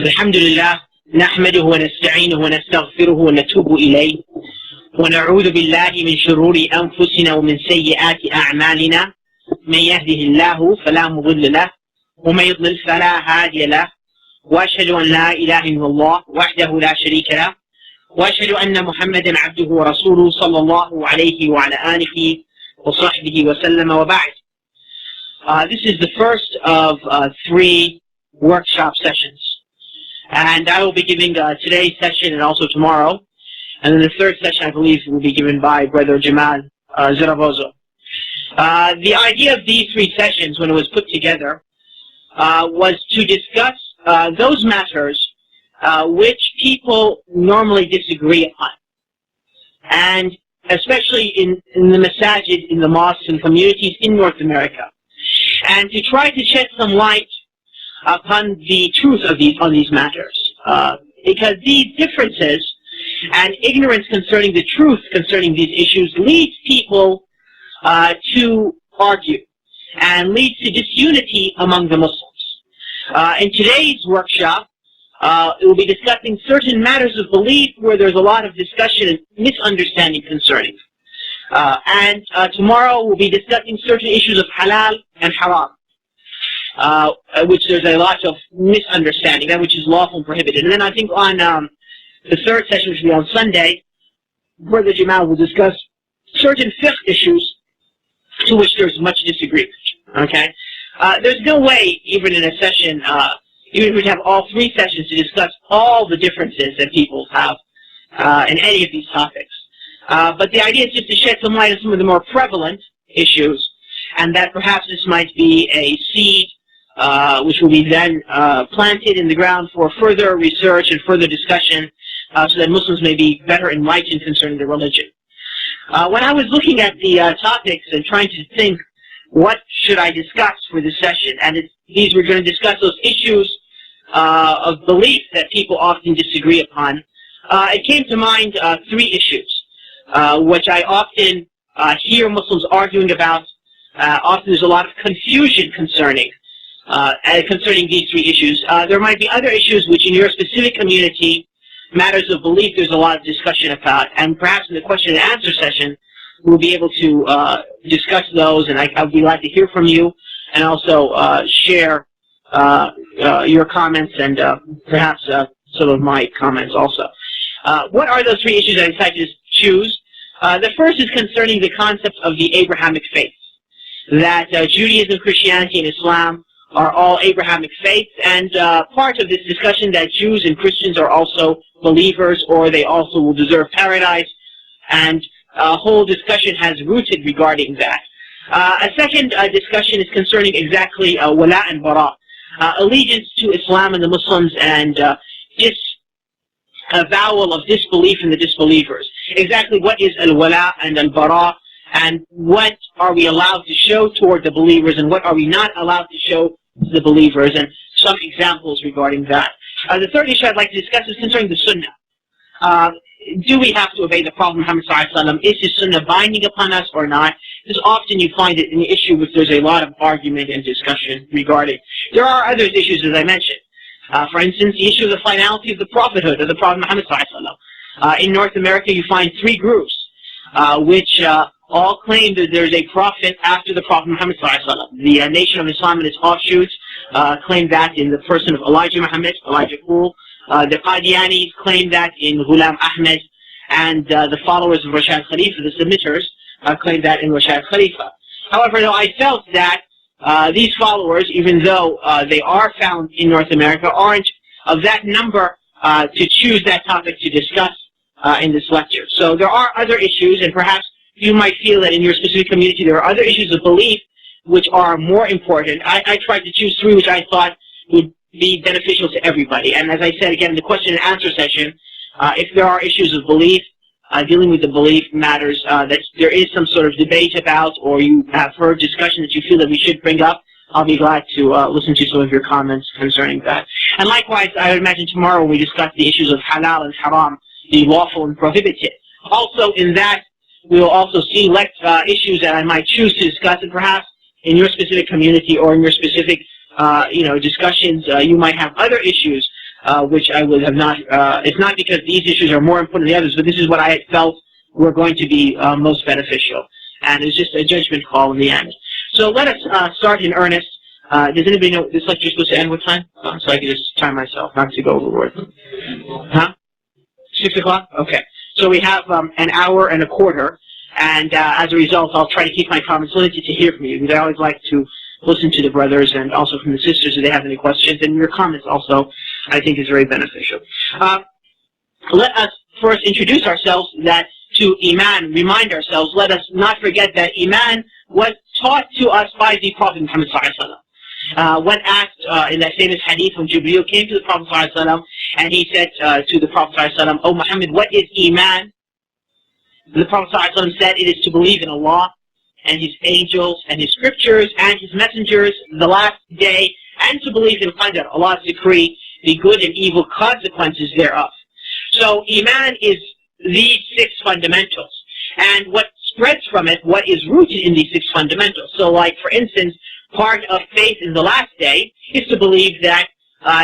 الحمد لله نحمده ونستعينه ونستغفره ونتوب إليه ونعوذ بالله من شرور أنفسنا ومن سيئات أعمالنا من يهده الله فلا مضل له ومن يضلل فلا هادي له وأشهد أن لا إله إلا الله وحده لا شريك له وأشهد أن محمدا عبده ورسوله صلى الله عليه وعلى آله وصحبه وسلم وبعد. This is the first of 3 workshop sessions. And I will be giving today's session and also tomorrow. And then the third session, I believe, will be given by Brother Jamal Zarabozo. The idea of these 3 sessions, when it was put together, was to discuss those matters which people normally disagree upon. And especially in the masajid, in the mosques and communities in North America. And to try to shed some light upon the truth of these matters. Because these differences and ignorance concerning the truth concerning these issues leads people to argue and leads to disunity among the Muslims. In today's workshop, it will be discussing certain matters of belief where there's a lot of discussion and misunderstanding concerning. And tomorrow we'll be discussing certain issues of halal and haram, which there's a lot of misunderstanding, that which is lawful and prohibited. And then I think on the third session, which will be on Sunday, Brother Jamal will discuss certain fiqh issues to which there's much disagreement. Okay? There's no way, even in a session, even if we have all 3 sessions to discuss all the differences that people have in any of these topics. But the idea is just to shed some light on some of the more prevalent issues, and that perhaps this might be a seed which will be then planted in the ground for further research and further discussion so that Muslims may be better enlightened concerning their religion. When I was looking at the topics and trying to think what should I discuss for this session, and these we're going to discuss those issues of belief that people often disagree upon, it came to mind 3 issues. Which I often hear Muslims arguing about. Often there's a lot of confusion concerning these 3 issues. There might be other issues which in your specific community, matters of belief, there's a lot of discussion about. And perhaps in the question and answer session, we'll be able to discuss those, and I'll be glad to hear from you, and also share your comments and perhaps some of my comments also. What are those 3 issues I decided to choose? The first is concerning the concept of the Abrahamic faith, that Judaism, Christianity, and Islam are all Abrahamic faiths, and part of this discussion that Jews and Christians are also believers, or they also will deserve paradise, and a whole discussion has rooted regarding that. A second discussion is concerning exactly wala and bara, allegiance to Islam and the Muslims, and avowal of disbelief in the disbelievers. Exactly what is al-wala and al-bara, and what are we allowed to show toward the believers, and what are we not allowed to show to the believers, and some examples regarding that. The third issue I'd like to discuss is concerning the Sunnah. Do we have to obey the Prophet Muhammad ﷺ? Is his Sunnah binding upon us or not? Because often you find it an issue which there's a lot of argument and discussion regarding. There are other issues, as I mentioned. For instance, the issue of the finality of the prophethood of the Prophet Muhammad ﷺ. In North America, you find 3 groups which all claim that there's a prophet after the Prophet Muhammad ﷺ. The Nation of Islam and its offshoots claim that in the person of Elijah Muhammad, Elijah Kul. The Qadianis claim that in Ghulam Ahmed, and the followers of Rashad Khalifa, the submitters, claim that in Rashad Khalifa. However, though, I felt that these followers, even though they are found in North America, aren't of that number to choose that topic to discuss in this lecture. So there are other issues, and perhaps you might feel that in your specific community there are other issues of belief which are more important. I tried to choose 3 which I thought would be beneficial to everybody. And as I said again in the question and answer session, if there are issues of belief, dealing with the belief matters that there is some sort of debate about, or you have heard discussion that you feel that we should bring up, I'll be glad to listen to some of your comments concerning that. And likewise, I would imagine tomorrow when we discuss the issues of halal and haram, the lawful and prohibited. Also in that, we will also see issues that I might choose to discuss, and perhaps in your specific community or in your specific discussions, you might have other issues which I would have not, it's not because these issues are more important than the others, but this is what I felt were going to be most beneficial. And it's just a judgment call in the end. So let us start in earnest. Does anybody know this lecture is supposed to end what time? So I can just time myself, not to go overboard. Huh? 6 o'clock? Okay. So we have an hour and a quarter, and as a result, I'll try to keep my comments limited to hear from you, because I always like to listen to the brothers and also from the sisters if they have any questions, and your comments also, I think, is very beneficial. Let us first introduce ourselves, that to Iman, remind ourselves, let us not forget that Iman was taught to us by the Prophet Muhammad sallallahu alaihi wasallam. When asked in that famous hadith when Jibreel came to the Prophet ﷺ and he said to the Prophet ﷺ, "Oh Muhammad, what is Iman?" The Prophet ﷺ said, "It is to believe in Allah and His angels and His scriptures and His messengers, the last day, and to believe in Qadr, Allah's decree, the good and evil consequences thereof." So Iman is these 6 fundamentals. And what spreads from it, what is rooted in these 6 fundamentals. So like, for instance, part of faith in the last day is to believe that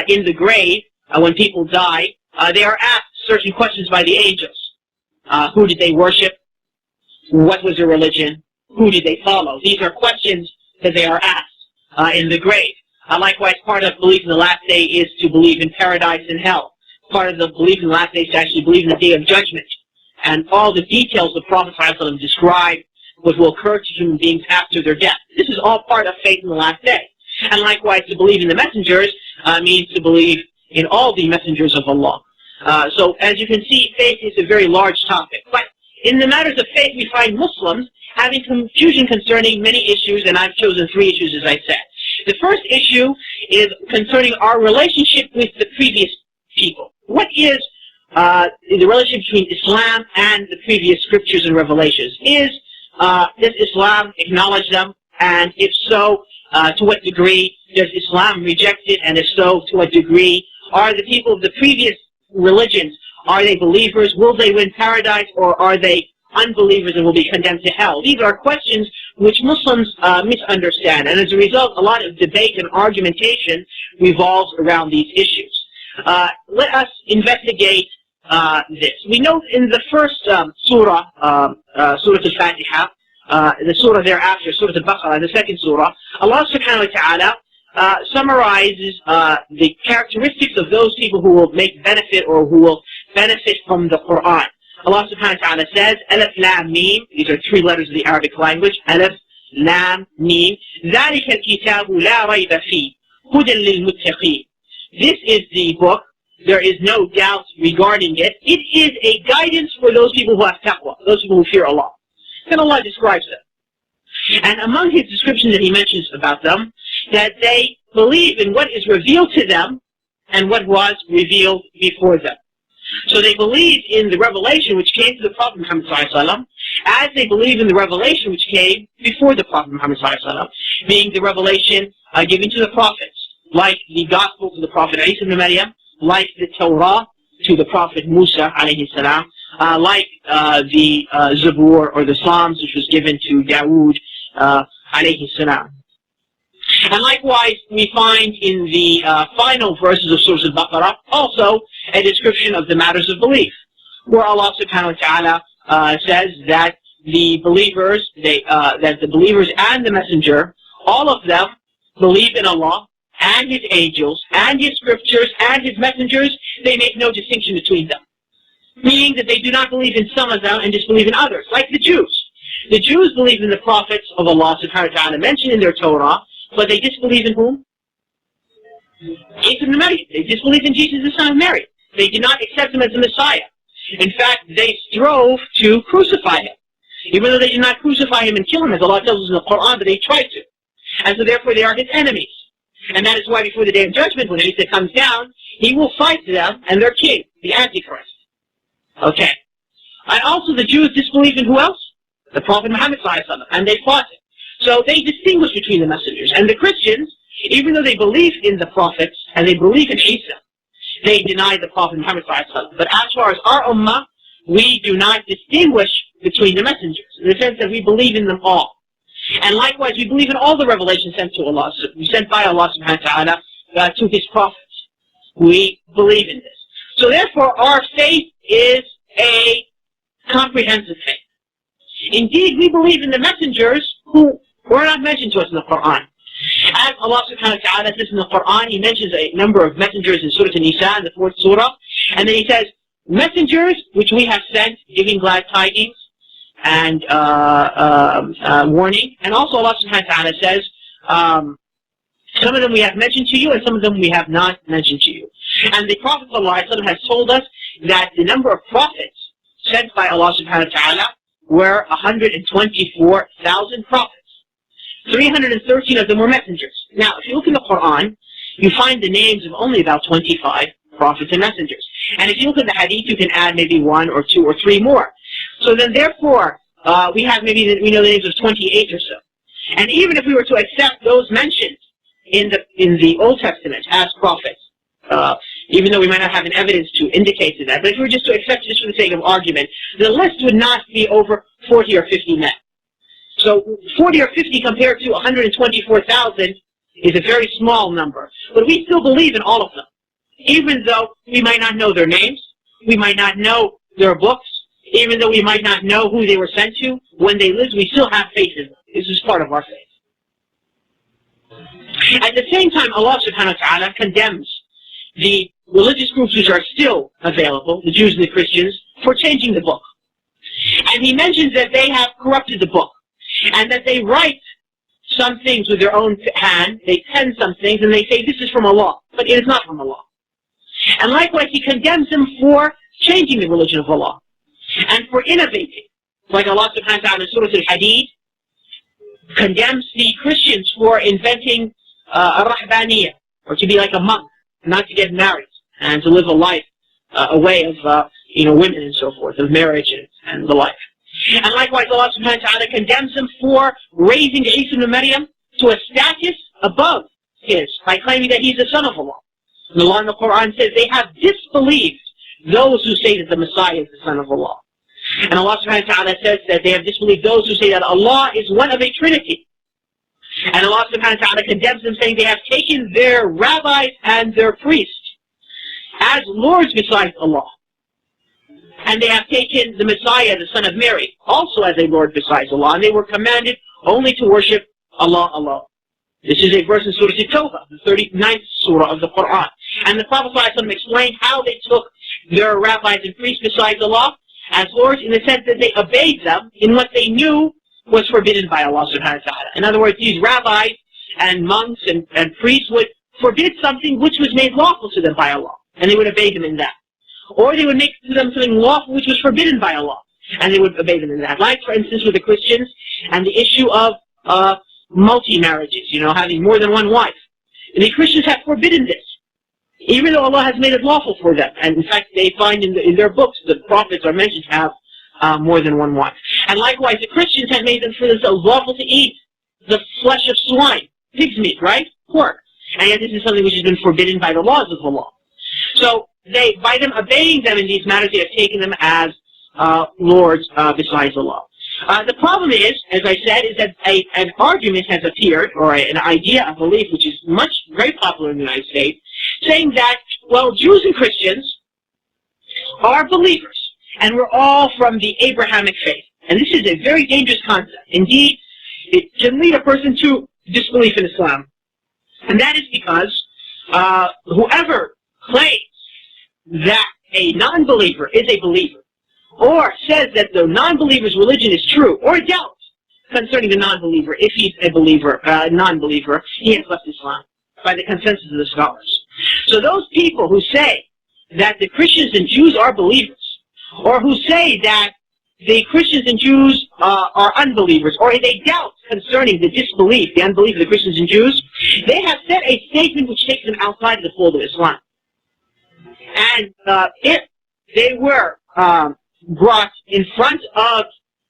in the grave, when people die, they are asked certain questions by the angels. Who did they worship? What was their religion? Who did they follow? These are questions that they are asked in the grave. Likewise, part of belief in the last day is to believe in paradise and hell. Part of the belief in the last day is to actually believe in the day of judgment. And all the details the Prophet ﷺ described what will occur to human beings after their death. This is all part of faith in the last day. And likewise, to believe in the messengers means to believe in all the messengers of Allah. So as you can see, faith is a very large topic. But in the matters of faith, we find Muslims having confusion concerning many issues, and I've chosen 3 issues, as I said. The first issue is concerning our relationship with the previous people. What is the relationship between Islam and the previous scriptures and revelations? Does Islam acknowledge them? And if so, to what degree does Islam reject it? And if so, to what degree are the people of the previous religions, are they believers? Will they win paradise? Or are they unbelievers and will be condemned to hell? These are questions which Muslims misunderstand. And as a result, a lot of debate and argumentation revolves around these issues. Let us investigate this. We know in the first surah, Surah Al-Fatiha, the surah thereafter, Surah Al-Baqarah, the second surah, Allah subhanahu wa ta'ala summarizes the characteristics of those people who will make benefit or who will benefit from the Quran. Allah subhanahu wa ta'ala says, Alif Lam Mim, these are 3 letters of the Arabic language, Alif Lam Mim, ذَلِكَ الْكِتَابُ لَا رَيْبَ فِيهِ هُدًى لِلْمُتَّقِينَ. This is the book. There is no doubt regarding it. It is a guidance for those people who have taqwa, those people who fear Allah. And Allah describes them. And among His descriptions that He mentions about them, that they believe in what is revealed to them and what was revealed before them. So they believe in the revelation which came to the Prophet Muhammad ﷺ, as they believe in the revelation which came before the Prophet Muhammad ﷺ, being the revelation given to the prophets, like the Gospel to the Prophet Isa ibn Maryam, like the Torah to the Prophet Musa alayhi salam, like the Zabur or the Psalms which was given to Dawood alayhi salam. And likewise, we find in the final verses of Surah Al-Baqarah also a description of the matters of belief, where Allah subhanahu wa ta'ala says that the believers, and the messenger, all of them believe in Allah and His angels and His scriptures and His messengers. They make no distinction between them, meaning that they do not believe in some of them and disbelieve in others, like the Jews. The Jews believe in the prophets of Allah subhanahu wa ta'ala mentioned in their Torah, but they disbelieve in whom? Isa ibn Maryam. They disbelieve in Jesus, the son of Mary. They did not accept Him as the Messiah. In fact, they strove to crucify Him, even though they did not crucify Him and kill Him, as Allah tells us in the Quran, but they tried to. And so therefore they are His enemies. And that is why before the Day of Judgment, when Isa comes down, He will fight them and their king, the Antichrist. Okay. And also the Jews disbelieve in who else? The Prophet Muhammad ﷺ, and they fought him. So they distinguish between the messengers. And the Christians, even though they believe in the prophets and they believe in Isa, they deny the Prophet Muhammad ﷺ. But as far as our ummah, we do not distinguish between the messengers, in the sense that we believe in them all. And likewise, we believe in all the revelations sent to Allah, sent by Allah subhanahu wa ta'ala to His prophets. We believe in this. So therefore, our faith is a comprehensive faith. Indeed, we believe in the messengers who were not mentioned to us in the Quran. As Allah subhanahu wa ta'ala says in the Quran, He mentions a number of messengers in Surah An-Nisa, in the 4th surah, and then He says, messengers which we have sent, giving glad tidings and warning. And also Allah subhanahu wa ta'ala says, some of them we have mentioned to you, and some of them we have not mentioned to you. And the Prophet ﷺ has told us that the number of prophets sent by Allah subhanahu wa ta'ala were 124,000 prophets. 313 of them were messengers. Now, if you look in the Quran, you find the names of only about 25 prophets and messengers. And if you look at the hadith, you can add maybe 1 or 2 or 3 more. So then therefore, we know the names of 28 or so. And even if we were to accept those mentioned in the Old Testament as prophets, even though we might not have an evidence to indicate to that, but if we were just to accept it just for the sake of argument, the list would not be over 40 or 50 men. So 40 or 50 compared to 124,000 is a very small number. But we still believe in all of them. Even though we might not know their names, we might not know their books, even though we might not know who they were sent to, when they lived, we still have faith in them. This is part of our faith. At the same time, Allah subhanahu wa ta'ala condemns the religious groups which are still available, the Jews and the Christians, for changing the book. And He mentions that they have corrupted the book, and that they write some things with their own hand, they pen some things, and they say this is from Allah, but it is not from Allah. And likewise, He condemns them for changing the religion of Allah, and for innovating. Like Allah subhanahu wa ta'ala in Surah Al-Hadid condemns the Christians for inventing a-rahbaniyah, or to be like a monk, not to get married, and to live a life, a way of women and so forth, of marriage and the like. And likewise, Allah subhanahu wa ta'ala condemns them for raising Isa ibn Maryam to a status above his, by claiming that he's the son of Allah. And Allah in the Quran says they have disbelieved those who say that the Messiah is the son of Allah. And Allah subhanahu wa ta'ala says that they have disbelieved those who say that Allah is one of a trinity. And Allah subhanahu wa ta'ala condemns them, saying they have taken their rabbis and their priests as lords besides Allah. And they have taken the Messiah, the son of Mary, also as a lord besides Allah. And they were commanded only to worship Allah alone. This is a verse in Surah At-Tawbah, the 39th surah of the Quran. And the Prophet ﷺ explained how they took their rabbis and priests besides Allah as lords, in the sense that they obeyed them in what they knew was forbidden by Allah subhanahu wa ta'ala. In other words, these rabbis and monks and priests would forbid something which was made lawful to them by Allah, and they would obey them in that. Or they would make to them something lawful which was forbidden by Allah, and they would obey them in that. Like, for instance, with the Christians and the issue of multi-marriages, having more than one wife. And the Christians have forbidden this, even though Allah has made it lawful for them. And in fact, they find in their books, the prophets are mentioned to have more than one wife. And likewise, the Christians have made them for themselves lawful to eat the flesh of swine, pig's meat, right? Pork. And yet this is something which has been forbidden by the laws of Allah. So by them obeying them in these matters, they have taken them as lords besides Allah. The problem is, as I said, is that an argument has appeared, or an idea, a belief, which is very popular in the United States, saying that, well, Jews and Christians are believers, and we're all from the Abrahamic faith. And this is a very dangerous concept. Indeed, it can lead a person to disbelief in Islam. And that is because whoever claims that a non-believer is a believer, or says that the non-believer's religion is true, or doubts concerning the non-believer, if he's a believer, non-believer, he has left Islam, by the consensus of the scholars. So those people who say that the Christians and Jews are believers, or who say that the Christians and Jews are unbelievers, or they doubt concerning the disbelief, the unbelief of the Christians and Jews, they have said a statement which takes them outside of the fold of Islam. And if they were brought in front of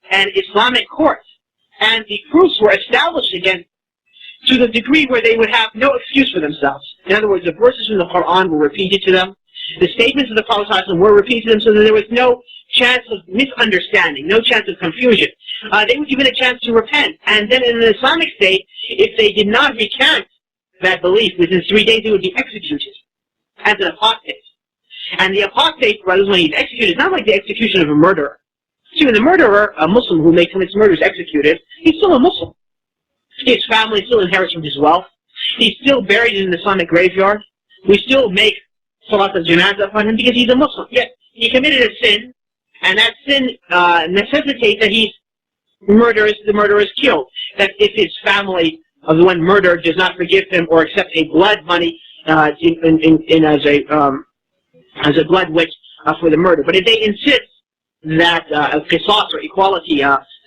an Islamic court, and the proofs were established against to the degree where they would have no excuse for themselves. In other words, the verses from the Quran were repeated to them, the statements of the Prophet ﷺ were repeated to them, so that there was no chance of misunderstanding, no chance of confusion. They were given a chance to repent. And then in an Islamic state, if they did not recant that belief within 3 days, they would be executed. as an apostate. And the apostate, brothers, when he's executed, it's not like the execution of a murderer. See, when the murderer, a Muslim who makes his murder, is executed, he's still a Muslim. His family still inherits from his wealth. He's still buried in an Islamic graveyard. We still make Salat al-Janazah upon him because he's a Muslim. Yet, he committed a sin, and that sin necessitates that the murderer is killed. That if his family of the one murdered does not forgive him or accept a blood money as a blood witch for the murder. But if they insist that qisas or equality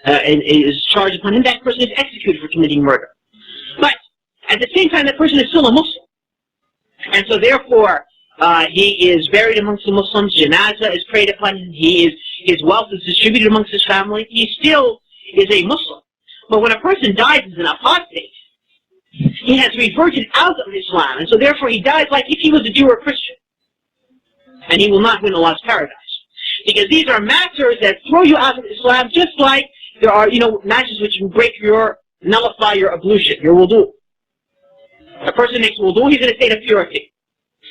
is charged upon him, that person is executed for committing murder. But at the same time, that person is still a Muslim. And so therefore, he is buried amongst the Muslims, janazah is prayed upon him, his wealth is distributed amongst his family, he still is a Muslim. But when a person dies as an apostate, he has reverted out of Islam, and so therefore he dies like if he was a Jew or a Christian. And he will not win Allah's paradise. Because these are matters that throw you out of Islam, just like there are, matters which nullify your ablution, your wudu. A person makes wudu, he's in a state of purity.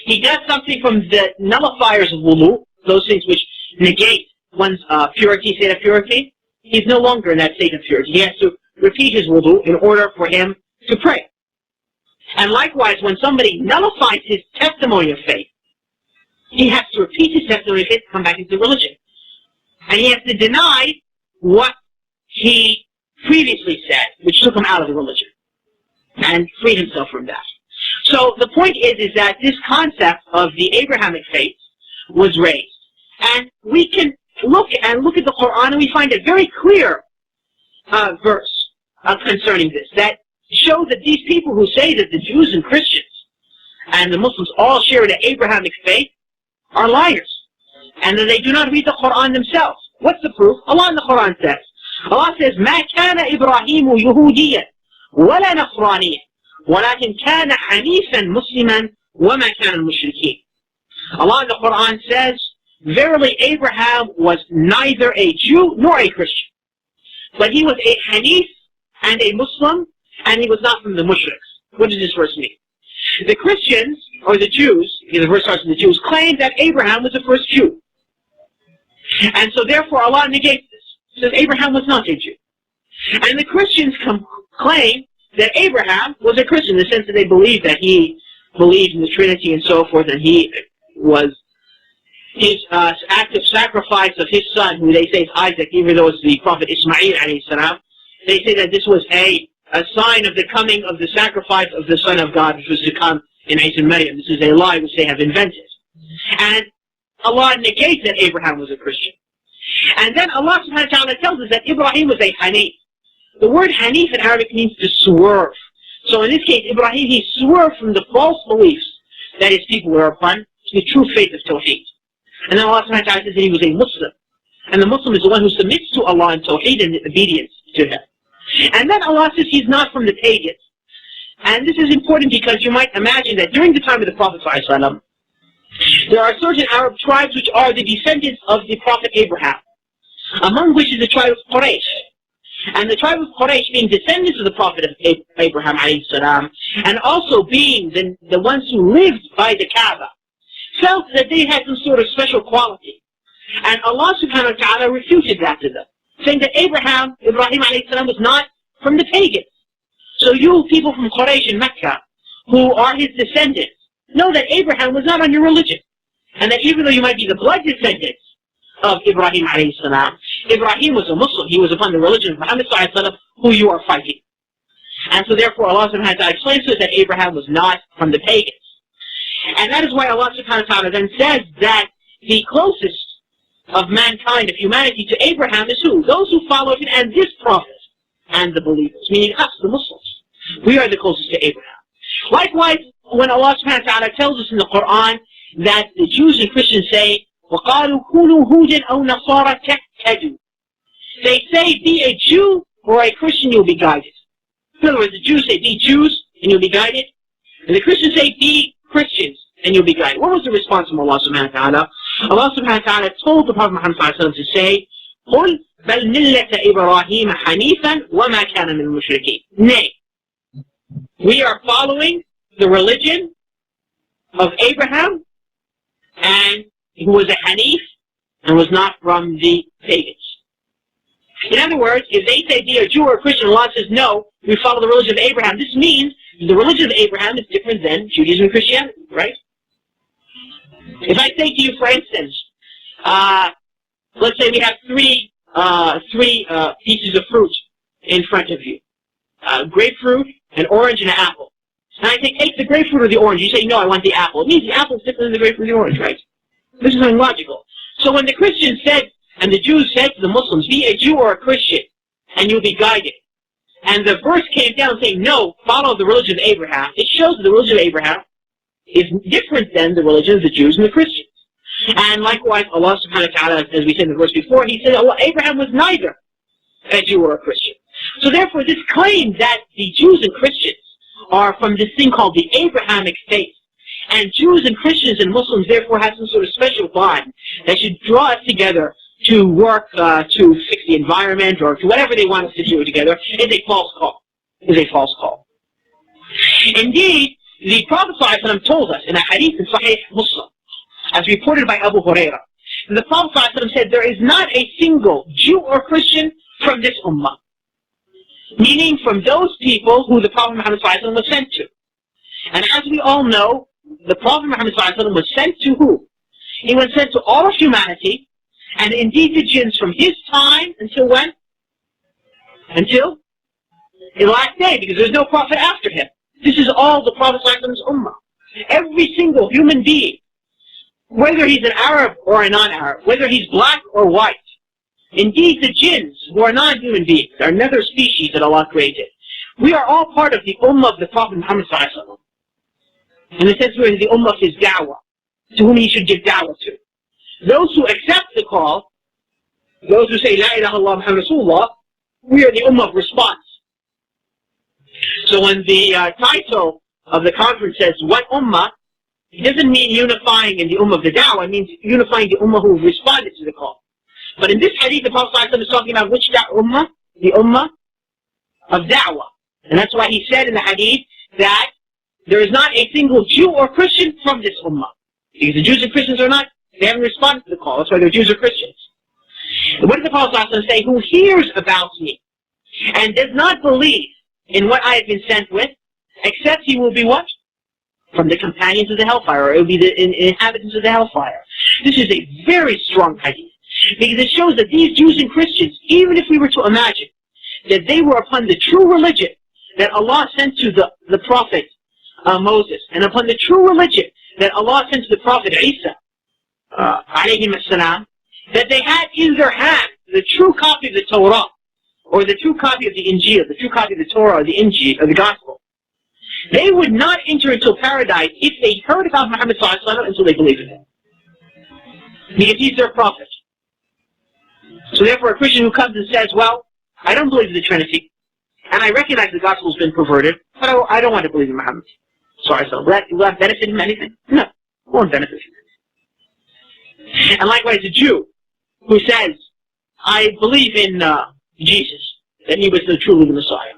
He does something from the nullifiers of wudu, those things which negate one's purity, state of purity. He's no longer in that state of purity. He has to repeat his wudu in order for him to pray. And likewise, when somebody nullifies his testimony of faith, he has to repeat his testimony of faith to come back into religion. And he has to deny what he previously said, which took him out of the religion, and free himself from that. So the point is that this concept of the Abrahamic faith was raised. And we can look at the Quran and we find a very clear verse concerning this, that show that these people who say that the Jews and Christians and the Muslims all share the Abrahamic faith are liars, and that they do not read the Quran themselves. What's the proof? Allah in the Quran says, مَا كَانَ إِبْرَاهِيمُ يُهُودِيًّا وَلَا نَصْرَانِيًّا وَلَكِنْ كَانَ حَنِيفًا مُسْلِمًا وَمَا كَانَ الْمُشْرِكِينَ. Allah in the Quran says, verily Abraham was neither a Jew nor a Christian, but he was a Hanif and a Muslim, and he was not from the mushriks. What does this verse mean? The Christians, or the Jews, the verse starts with the Jews, claim that Abraham was the first Jew. And so therefore Allah negates this. Says Abraham was not a Jew. And the Christians claim that Abraham was a Christian, in the sense that they believe that he believed in the Trinity and so forth, and he was his act of sacrifice of his son, who they say is Isaac, even though it's the Prophet Ismail alayhi salam. They say that this was a sign of the coming of the sacrifice of the Son of God, which was to come in Isa and Maryam. This is a lie which they have invented. And Allah negates that Abraham was a Christian. And then Allah subhanahu wa ta'ala tells us that Ibrahim was a Hanif. The word Hanif in Arabic means to swerve. So in this case, Ibrahim, he swerved from the false beliefs that his people were upon to the true faith of Tawheed. And then Allah subhanahu wa ta'ala says that he was a Muslim. And the Muslim is the one who submits to Allah in Tawheed and obedience to him. And then Allah says he's not from the pagans. And this is important because you might imagine that during the time of the Prophet ﷺ, there are certain Arab tribes which are the descendants of the Prophet Abraham, among which is the tribe of Quraysh. And the tribe of Quraysh, being descendants of the Prophet of Abraham ﷺ, and also being the ones who lived by the Kaaba, felt that they had some sort of special quality. And Allah subhanahu wa ta'ala refuted that to them, saying that Ibrahim ﷺ was not from the pagans. So you people from Quraysh and Mecca, who are his descendants, know that Abraham was not on your religion. And that even though you might be the blood descendants of Ibrahim ﷺ, Ibrahim was a Muslim. He was upon the religion of Muhammad ﷺ, who you are fighting. And so therefore Allah subhanahu wa ta'ala explains to us that Abraham was not from the pagans. And that is why Allah subhanahu wa ta'ala then says that the closest of mankind, of humanity, to Abraham is who? Those who followed him and this prophet and the believers, meaning us, the Muslims. We are the closest to Abraham. Likewise, when Allah subhanahu wa ta'ala tells us in the Quran that the Jews and Christians say, وَقَالُوا كُونُوا هُودًا أَوْ نَصَارَى تَهْتَدُوا. They say, be a Jew or a Christian, you'll be guided. In other words, the Jews say, be Jews and you'll be guided. And the Christians say, be Christians and you'll be guided. What was the response from Allah subhanahu wa ta'ala? Allah subhanahu wa ta'ala told the Prophet Muhammad sallallahu alayhi wa sallam to say, قُلْ بَلْ مِلَّةَ إِبْرَاهِيمَ حَنِيفًا وَمَا كَانَ مِنَ الْمُشْرِكِينَ. Nay, we are following the religion of Abraham, and who was a Hanif and was not from the pagans. In other words, if they say they are Jew or Christian, Allah says, no, we follow the religion of Abraham. This means the religion of Abraham is different than Judaism and Christianity, right? If I say to you, for instance, let's say we have three pieces of fruit in front of you. Grapefruit, an orange, and an apple. And I say, take the grapefruit or the orange. You say, no, I want the apple. It means the apple is different than the grapefruit or the orange, right? This is unlogical. So when the Christians said, and the Jews said to the Muslims, be a Jew or a Christian, and you'll be guided. And the verse came down saying, no, follow the religion of Abraham. It shows that the religion of Abraham is different than the religion of the Jews and the Christians. And likewise, Allah subhanahu wa ta'ala, as we said in the verse before, he said, well, Abraham was neither a Jew or a Christian. So therefore, this claim that the Jews and Christians are from this thing called the Abrahamic faith, and Jews and Christians and Muslims therefore have some sort of special bond that should draw us together to work to fix the environment or to whatever they want us to do together, is a false call. Indeed, the Prophet ﷺ told us in a hadith in Sahih Muslim, as reported by Abu Hurairah, the Prophet ﷺ said, there is not a single Jew or Christian from this ummah. Meaning from those people who the Prophet Muhammad ﷺ was sent to. And as we all know, the Prophet Muhammad ﷺ was sent to who? He was sent to all of humanity, and indeed the jinns from his time until when? Until the last day, because there's no prophet after him. This is all the Prophet ﷺ's ummah. Every single human being, whether he's an Arab or a non-Arab, whether he's black or white, indeed the jinns, who are non-human beings, are another species that Allah created. We are all part of the ummah of the Prophet Muhammad ﷺ. In the sense we're the ummah of his da'wah, to whom he should give da'wah to. Those who accept the call, those who say, La ilaha illallah Muhammad Rasulullah, we are the ummah of response. So when the title of the conference says, what ummah, it doesn't mean unifying in the ummah of the da'wah, it means unifying the ummah who responded to the call. But in this hadith, the Prophet ﷺ is talking about which ummah? The ummah of da'wah. And that's why he said in the hadith that there is not a single Jew or Christian from this ummah. Because the Jews and Christians are not, they haven't responded to the call. That's why they're Jews or Christians. And what did the Prophet ﷺ say? Who hears about me and does not believe in what I have been sent with, except he will be what? From the companions of the hellfire, or it will be the inhabitants of the hellfire. This is a very strong hadith, because it shows that these Jews and Christians, even if we were to imagine that they were upon the true religion that Allah sent to the Prophet Moses, and upon the true religion that Allah sent to the Prophet Isa, alayhim as-salam, that they had in their hand the true copy of the Torah, or the true copy of the Injil, the true copy of the Torah, or the Injil, or the Gospel, they would not enter into paradise if they heard about Muhammad ﷺ until they believed in him. Because he's their prophet. So therefore a Christian who comes and says, well, I don't believe in the Trinity, and I recognize the gospel has been perverted, but I don't want to believe in Muhammad. Sorry, so will that benefit him anything? No, it won't benefit him. And likewise a Jew who says, I believe in Jesus, that he was the true living Messiah.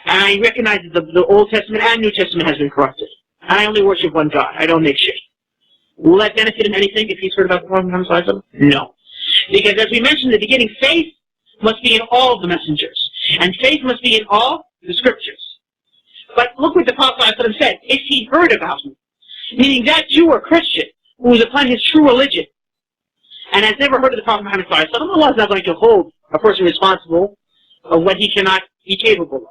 And I recognize that the Old Testament and New Testament has been corrupted. And I only worship one God. I don't make shit. Will that benefit him anything if he's heard about the Prophet Muhammad? No. Because as we mentioned in the beginning, faith must be in all of the messengers. And faith must be in all the scriptures. But look what the Prophet said. If he heard about me, meaning that Jew or Christian who was upon his true religion and has never heard of the Prophet Muhammad, Allah is not going to hold a person responsible of what he cannot be capable of.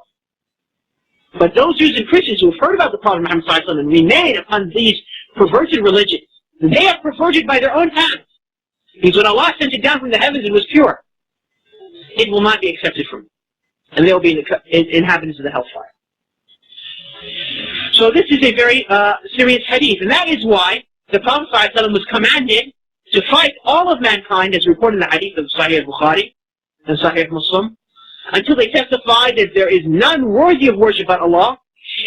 But those Jews and Christians who have heard about the Prophet Muhammad and remain upon these perverted religions, they have perverted by their own hands. Because when Allah sent it down from the heavens, it was pure. It will not be accepted from them. And they will be inhabitants of the hellfire. So this is a very serious hadith. And that is why the Prophet ﷺ was commanded to fight all of mankind, as reported in the hadith of Sahih Bukhari and Sahih Muslim, until they testify that there is none worthy of worship but Allah,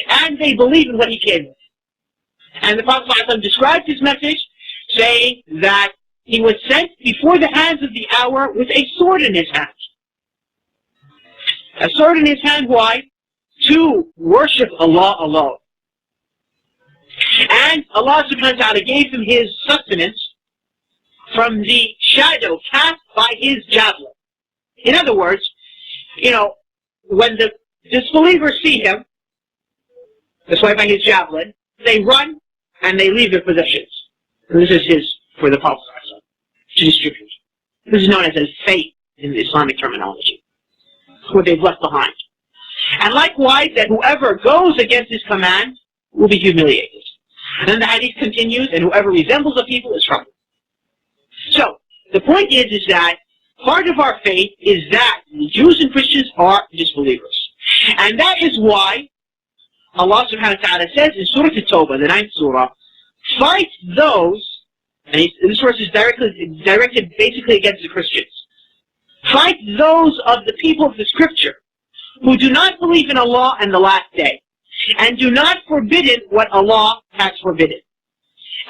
and they believe in what He came with. And the Prophet ﷺ described his message, saying that he was sent before the hands of the hour with a sword in his hand. A sword in his hand, why? To worship Allah alone. And Allah subhanahu wa ta'ala gave him his sustenance from the shadow cast by his javelin. In other words, when the disbelievers see him, that's why by his javelin, they run and they leave their possessions. And this is his for the Prophet to distribute. This is known as al-fate in the Islamic terminology. It's what they've left behind. And likewise, that whoever goes against his command will be humiliated. And then the hadith continues, and whoever resembles a people is trouble. So, the point is that part of our faith is that the Jews and Christians are disbelievers. And that is why Allah subhanahu wa ta'ala says in Surah At-Tawbah, the 9th surah, fight those, and this verse is directed basically against the Christians. Fight those of the people of the Scripture who do not believe in Allah and the last day, and do not forbid what Allah has forbidden.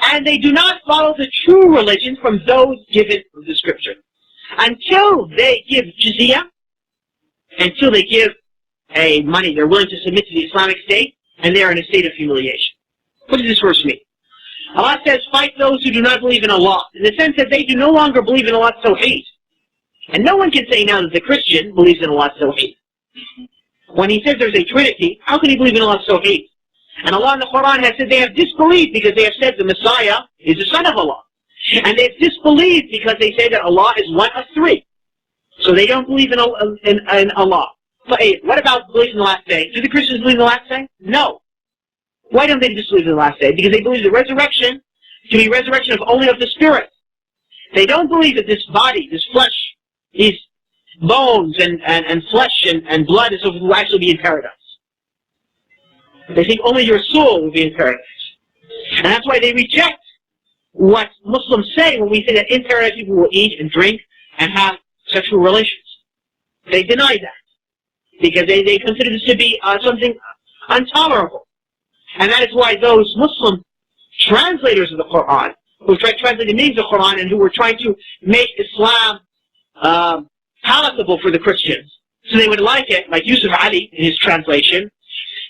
And they do not follow the true religion from those given of the Scripture, until they give jizya, until they give money, they're willing to submit to the Islamic State, and they are in a state of humiliation. What does this verse mean? Allah says, fight those who do not believe in Allah, in the sense that they do no longer believe in Allah's tawheed. And no one can say now that the Christian believes in Allah's tawheed. When he says there's a Trinity, how can he believe in Allah's tawheed? And Allah in the Quran has said they have disbelieved because they have said the Messiah is the son of Allah. And they have disbelieved because they say that Allah is one of three. So they don't believe in Allah. But what about belief in the last day? Do the Christians believe in the last day? No. Why don't they disbelieve in the last day? Because they believe the resurrection to be resurrection only of the spirit. They don't believe that this body, this flesh, these bones and flesh and blood will actually be in paradise. They think only your soul will be in paradise. And that's why they reject what Muslims say when we say that in paradise people will eat and drink and have sexual relations. They deny that because they consider this to be something intolerable. And that is why those Muslim translators of the Quran, who tried to translate the meanings of the Quran and who were trying to make Islam palatable for the Christians, so they would like it, like Yusuf Ali in his translation,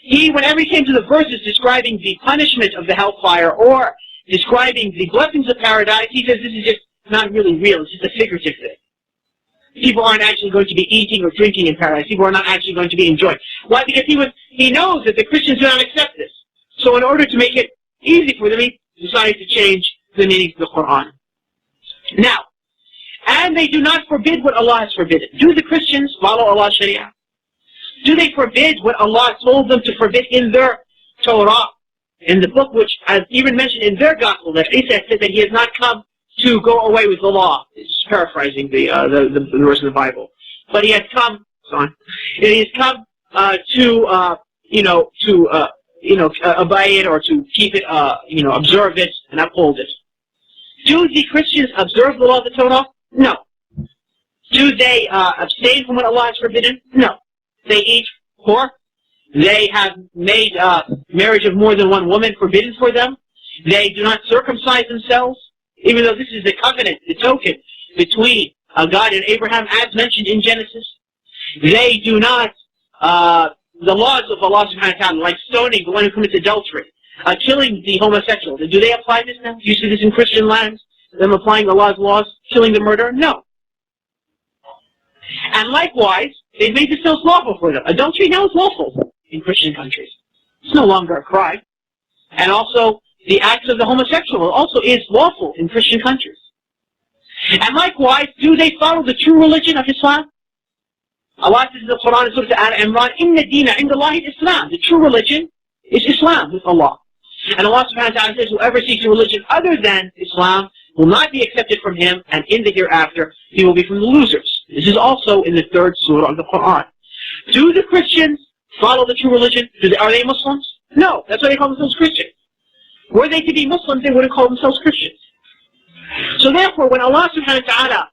whenever he came to the verses describing the punishment of the hellfire or describing the blessings of paradise, he says this is just not really real, it's just a figurative thing. People aren't actually going to be eating or drinking in paradise. People are not actually going to be enjoying. Why? Because he knows that the Christians do not accept this. So in order to make it easy for them, he decided to change the meaning of the Quran. Now, and they do not forbid what Allah has forbidden. Do the Christians follow Allah's Sharia? Do they forbid what Allah told them to forbid in their Torah, in the book which, as even mentioned in their gospel, that Isa said that he has not come to go away with the law? It's paraphrasing the verse of the Bible. But he has come, he has come to obey it or to keep it, observe it and uphold it. Do the Christians observe the law of the Torah? No. Do they abstain from what Allah has forbidden? No. They eat pork. They have made marriage of more than one woman forbidden for them. They do not circumcise themselves, even though this is the covenant, the token between God and Abraham, as mentioned in Genesis. They do not, the laws of Allah subhanahu wa ta'ala, like stoning the one who commits adultery, killing the homosexual. Do they apply this now? Do you see this in Christian lands? Them applying Allah's laws, killing the murderer? No. And likewise, they've made this lawful for them. Adultery now is lawful in Christian countries. It's no longer a crime. And also, the acts of the homosexual also is lawful in Christian countries. And likewise, do they follow the true religion of Islam? Allah says in the Quran, Surah Al-Imran, Inna Deena Inda Allahi Islam. The true religion is Islam with Allah. And Allah subhanahu wa ta'ala says, whoever seeks a religion other than Islam will not be accepted from him, and in the hereafter, he will be from the losers. This is also in the 3rd surah of the Quran. Do the Christians follow the true religion? Are they Muslims? No. That's why they call themselves Christians. Were they to be Muslims, they wouldn't call themselves Christians. So therefore, when Allah subhanahu wa ta'ala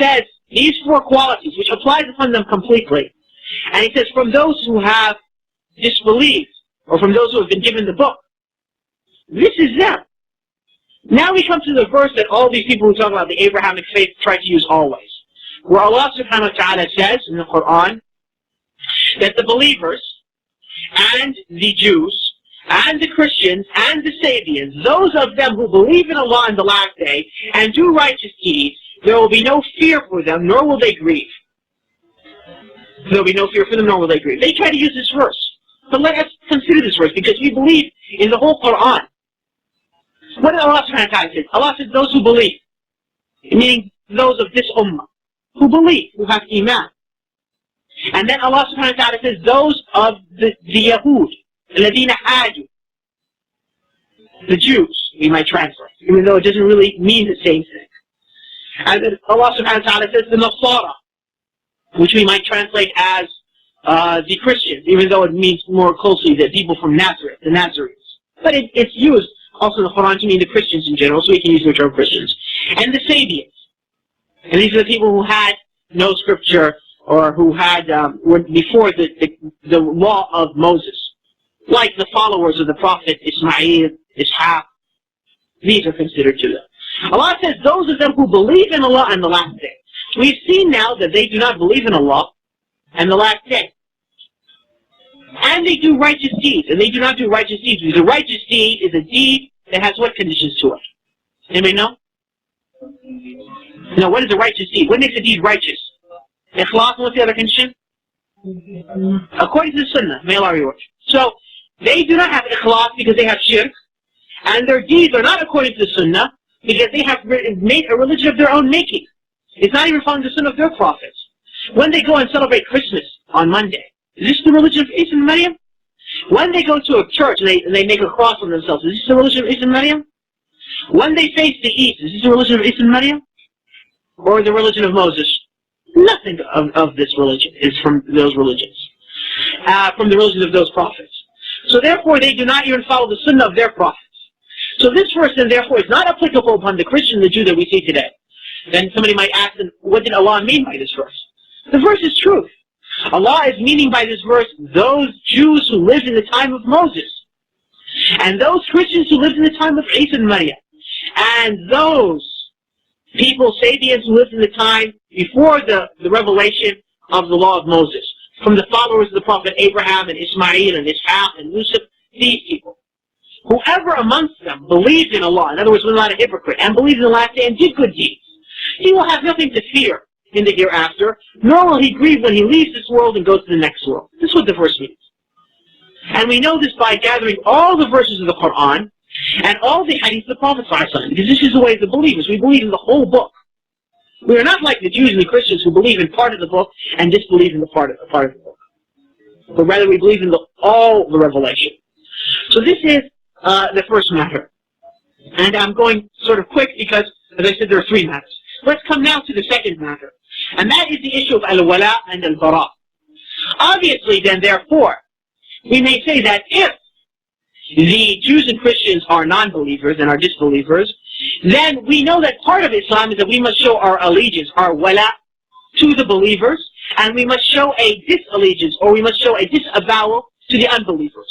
says these 4 qualities, which applies upon them completely, and He says, from those who have disbelieved, or from those who have been given the book, this is them. Now we come to the verse that all these people who talk about the Abrahamic faith try to use always, where Allah subhanahu wa ta'ala says in the Quran that the believers and the Jews and the Christians and the Sabians, those of them who believe in Allah in the last day and do righteous deeds, there will be no fear for them, nor will they grieve. There will be no fear for them, nor will they grieve. They try to use this verse. But let us consider this verse, because we believe in the whole Quran. What did Allah subhanahu wa ta'ala say? Allah says those who believe, meaning those of this ummah, who believe, who have iman. And then Allah subhanahu wa ta'ala says those of the Yahud, الَّذِينَ حَاجُوا, the Jews, we might translate, even though it doesn't really mean the same thing. And then Allah subhanahu wa ta'ala says the Nasara, which we might translate as the Christians, even though it means more closely the people from Nazareth, the Nazarenes. But it's used also in the Quran to mean the Christians in general, so we can use the term Christians. And the Sabians. And these are the people who had no scripture, or who had, were before the law of Moses. Like the followers of the Prophet Ismail, Ishaq. These are considered to them. Allah says those of them who believe in Allah and the last day. We've seen now that they do not believe in Allah and the last day. And they do righteous deeds, and they do not do righteous deeds, because a righteous deed is a deed that has what conditions to it? Anybody know? No, what is a righteous deed? What makes a deed righteous? Ikhlas, what's the other condition? According to the Sunnah, may Allah reward. So, they do not have ikhlas because they have shirk, and their deeds are not according to the Sunnah because they have made a religion of their own making. It's not even following the Sunnah of their prophets. When they go and celebrate Christmas on Monday, is this the religion of Isa and Maryam? When they go to a church and they make a cross on themselves, is this the religion of Isa and Maryam? When they face the East, is this the religion of Isa and Maryam? Or the religion of Moses? Nothing of this religion is from those religions. From the religions of those prophets. So therefore they do not even follow the Sunnah of their prophets. So this verse then therefore is not applicable upon the Christian and the Jew that we see today. Then somebody might ask them, what did Allah mean by this verse? The verse is truth. Allah is meaning by this verse those Jews who lived in the time of Moses, and those Christians who lived in the time of Isa and Maryam, and those people, Sabians, who lived in the time before the revelation of the law of Moses, from the followers of the Prophet Abraham and Ismail and Ishaq and Yusuf, these people. Whoever amongst them believed in Allah, in other words, was not a hypocrite, and believed in the last day and did good deeds, he will have nothing to fear in the hereafter, nor will he grieve when he leaves this world and goes to the next world. This is what the verse means. And we know this by gathering all the verses of the Quran and all the hadith of the Prophet ﷺ, because this is the way of the believers. We believe in the whole book. We are not like the Jews and the Christians who believe in part of the book and disbelieve in the part of the book. But rather we believe in all the revelation. So this is the first matter. And I'm going sort of quick because, as I said, there are three matters. Let's come now to the second matter. And that is the issue of al-wala and al-bara. Obviously, then, therefore, we may say that if the Jews and Christians are non-believers and are disbelievers, then we know that part of Islam is that we must show our allegiance, our wala, to the believers, and we must show a disallegiance, or we must show a disavowal to the unbelievers.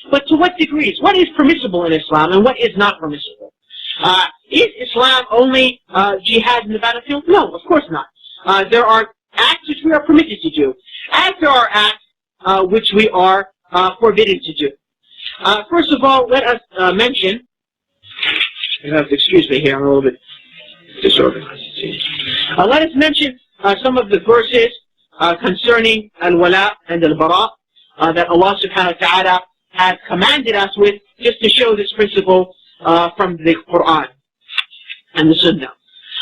But to what degrees? What is permissible in Islam and what is not permissible? Is Islam only jihad in the battlefield? No, of course not. There are acts which we are permitted to do, as there are acts which we are forbidden to do. First of all, let us mention, you have to excuse me here, I'm a little bit disorganized. Let us mention some of the verses concerning al-wala and al-bara that Allah subhanahu wa ta'ala has commanded us with, just to show this principle from the Quran and the Sunnah.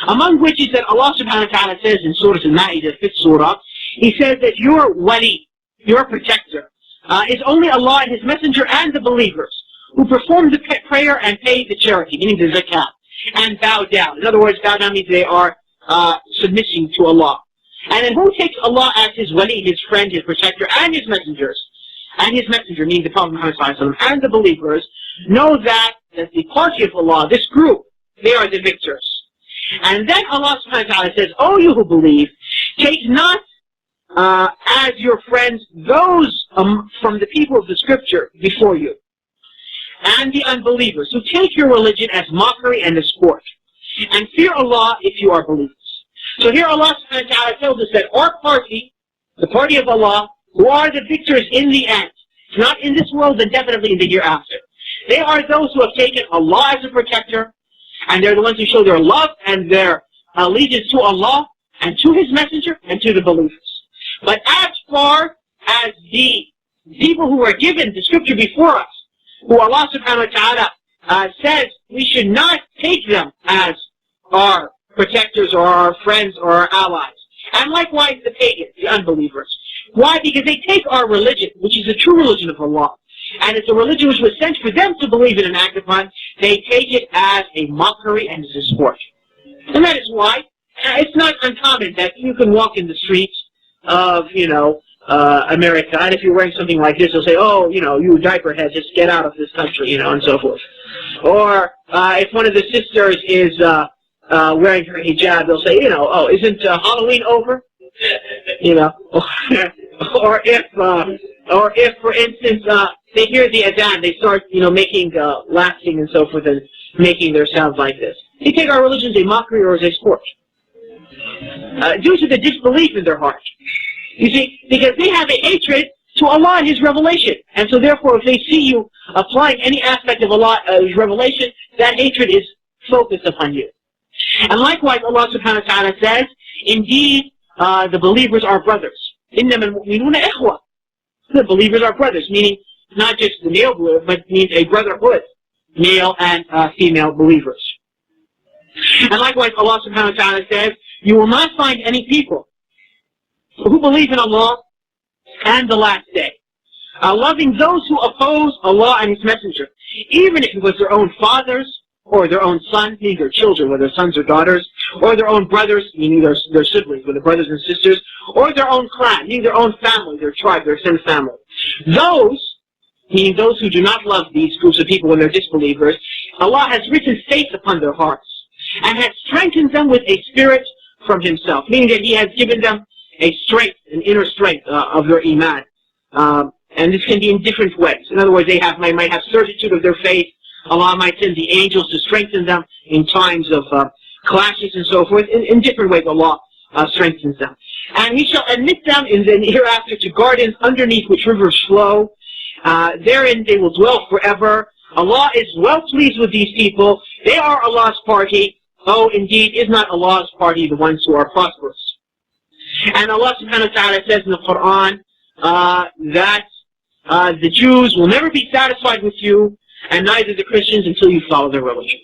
Among which is that Allah subhanahu wa ta'ala says in Surah Al-Ma'idah, 5th Surah, He says that your wali, your protector, is only Allah and His Messenger and the believers who perform the prayer and pay the charity, meaning the zakat, and bow down. In other words, bow down means they are submitting to Allah. And then who takes Allah as his wali, his friend, his protector, and his messengers, and his messenger, meaning the Prophet Muhammad ﷺ, and the believers, know that the party of Allah, this group, they are the victors. And then Allah subhanahu wa ta'ala says, O you who believe, take not as your friends those from the people of the scripture before you, and the unbelievers, who take your religion as mockery and as sport. And fear Allah if you are believers. So here Allah subhanahu wa ta'ala tells us that our party, the party of Allah, who are the victors in the end, If not in this world, then definitely in the hereafter. They are those who have taken Allah as a protector, and they're the ones who show their love and their allegiance to Allah and to His Messenger and to the believers. But as far as the people who are given the scripture before us, who Allah subhanahu wa ta'ala says we should not take them as our protectors or our friends or our allies. And likewise the pagans, the unbelievers. Why? Because they take our religion, which is the true religion of Allah, and it's a religion which was sent for them to believe in and act upon. They take it as a mockery and as a sport. And that is why it's not uncommon that you can walk in the streets of, America, and if you're wearing something like this, they'll say, oh, you diaper head, just get out of this country, and so forth. Or if one of the sisters is wearing her hijab, they'll say, oh, isn't Halloween over? Or if, for instance, they hear the adhan, they start, making laughing and so forth and making their sounds like this. They take our religion as a mockery or as a sport. Due to the disbelief in their heart. You see, because they have a hatred to Allah and His revelation. And so therefore, if they see you applying any aspect of Allah's revelation, that hatred is focused upon you. And likewise, Allah subhanahu wa ta'ala says, indeed, the believers are brothers. إِنَّمَا الْمُؤْمِنُونَ إِخْوَةٌ. The believers are brothers, meaning not just the male believer, but means a brotherhood, male and female believers. And likewise, Allah subhanahu wa ta'ala says, you will not find any people who believe in Allah and the last day, loving those who oppose Allah and His Messenger, even if it was their own fathers, or their own sons, meaning their children, whether sons or daughters, or their own brothers, meaning their siblings, whether brothers and sisters, or their own clan, meaning their own family, their tribe, their sin family. Those, meaning those who do not love these groups of people when they're disbelievers, Allah has written faith upon their hearts, and has strengthened them with a spirit from Himself, meaning that He has given them a strength, an inner strength of their iman. And this can be in different ways. In other words, they might have certitude of their faith. Allah might send the angels to strengthen them in times of clashes and so forth. In different ways, Allah strengthens them. And He shall admit them in the hereafter to gardens underneath which rivers flow. Therein they will dwell forever. Allah is well pleased with these people. They are Allah's party. Oh, indeed, is not Allah's party the ones who are prosperous. And Allah subhanahu wa ta'ala says in the Quran that the Jews will never be satisfied with you, and neither the Christians until you follow their religion.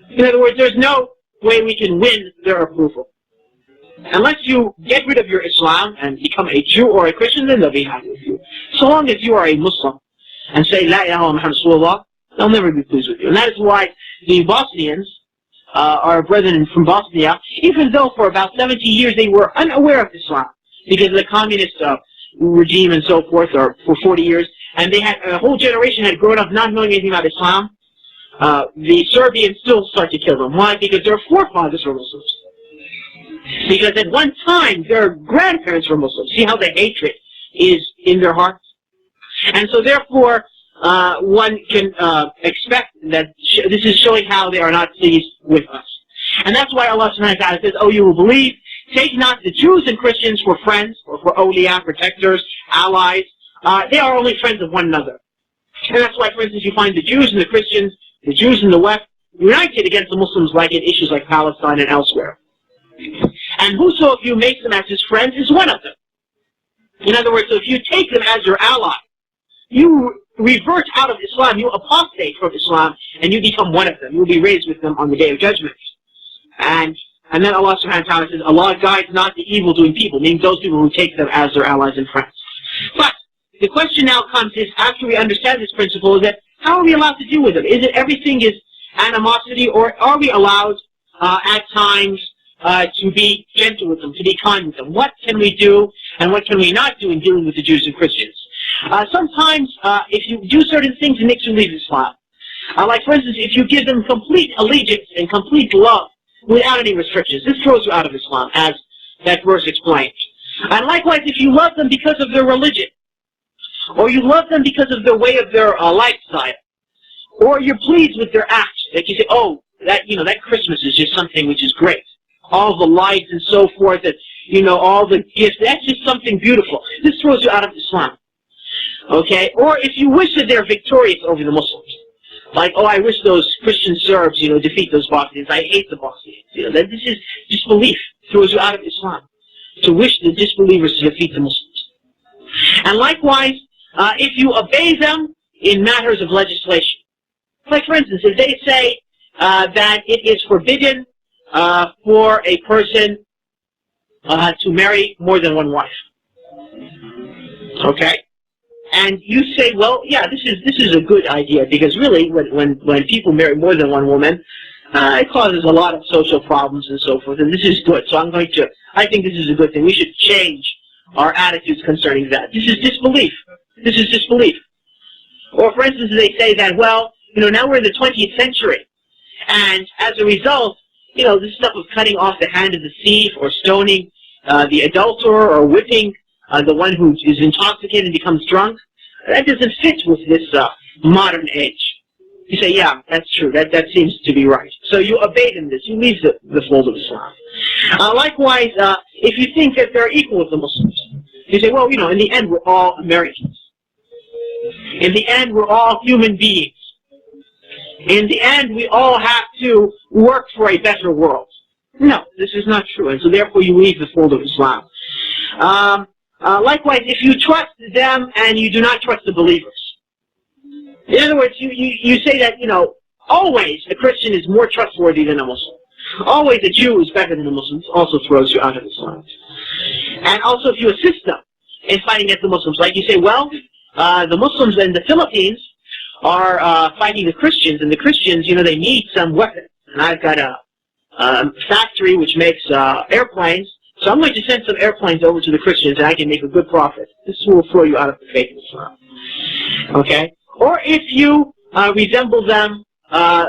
In other words, there's no way we can win their approval. Unless you get rid of your Islam and become a Jew or a Christian, then they'll be happy with you. So long as you are a Muslim and say, La ilaha illallah Muhammad Rasulullah, they'll never be pleased with you. And that is why the Bosnians, our brethren from Bosnia, even though for about 70 years they were unaware of Islam, because of the communist regime and so forth, or for 40 years, and they had a whole generation had grown up not knowing anything about Islam, the Serbians still start to kill them. Why? Because their forefathers were Muslims. Because at one time their grandparents were Muslims. See how the hatred is in their hearts? And so therefore, one can expect that this is showing how they are not pleased with us. And that's why Allah subhanahu wa ta'ala says, oh, you will believe, take not the Jews and Christians for friends, or for awliya, protectors, allies. They are only friends of one another. And that's why, for instance, you find the Jews and the Christians, the Jews in the West, united against the Muslims like in issues like Palestine and elsewhere. And whoso of you makes them as his friends is one of them. In other words, so if you take them as your ally, you revert out of Islam, you apostate from Islam, and you become one of them. You will be raised with them on the Day of Judgment. And then Allah subhanahu wa ta'ala says, Allah guides not the evil-doing people, meaning those people who take them as their allies and friends. But the question now comes is, after we understand this principle, is that how are we allowed to deal with them? Is it everything is animosity, or are we allowed at times to be gentle with them, to be kind with them? What can we do and what can we not do in dealing with the Jews and Christians? Sometimes if you do certain things, it makes you leave Islam. Like for instance, if you give them complete allegiance and complete love without any restrictions, this throws you out of Islam, as that verse explains. And likewise, if you love them because of their religion, or you love them because of their way of their lifestyle, or you're pleased with their acts, like you say, oh, that Christmas is just something which is great. All the lights and so forth, and all the gifts, that's just something beautiful. This throws you out of Islam. Okay? Or if you wish that they're victorious over the Muslims. Like, oh, I wish those Christian Serbs, defeat those Bosnians. I hate the Bosnians. That this is disbelief. Throws you out of Islam. To wish the disbelievers to defeat the Muslims. And likewise, if you obey them in matters of legislation. Like, for instance, if they say that it is forbidden for a person to marry more than one wife. Okay? And you say, well, yeah, this is a good idea, because really, when people marry more than one woman, it causes a lot of social problems and so forth, and this is good. So I think this is a good thing. We should change our attitudes concerning that. This is disbelief. This is disbelief. Or, for instance, they say that, well, now we're in the 20th century, and as a result, this stuff of cutting off the hand of the thief, or stoning the adulterer, or whipping the one who is intoxicated and becomes drunk, that doesn't fit with this modern age. You say, yeah, that's true. That seems to be right. So you obey in this. You leave the fold of Islam. Likewise, if you think that they're equal with the Muslims, you say, well, in the end, we're all Americans. In the end, we're all human beings. In the end, we all have to work for a better world. No, this is not true. And so therefore, you leave the fold of Islam. Likewise, if you trust them and you do not trust the believers. In other words, you say that, always a Christian is more trustworthy than a Muslim. Always a Jew is better than a Muslim. Also throws you out of Islam. And also if you assist them in fighting against the Muslims, like you say, well, the Muslims in the Philippines are fighting the Christians, and the Christians, they need some weapons. And I've got a factory which makes airplanes, so I'm going to send some airplanes over to the Christians, and I can make a good profit. This will throw you out of the faith of Islam. Okay? Or if you resemble them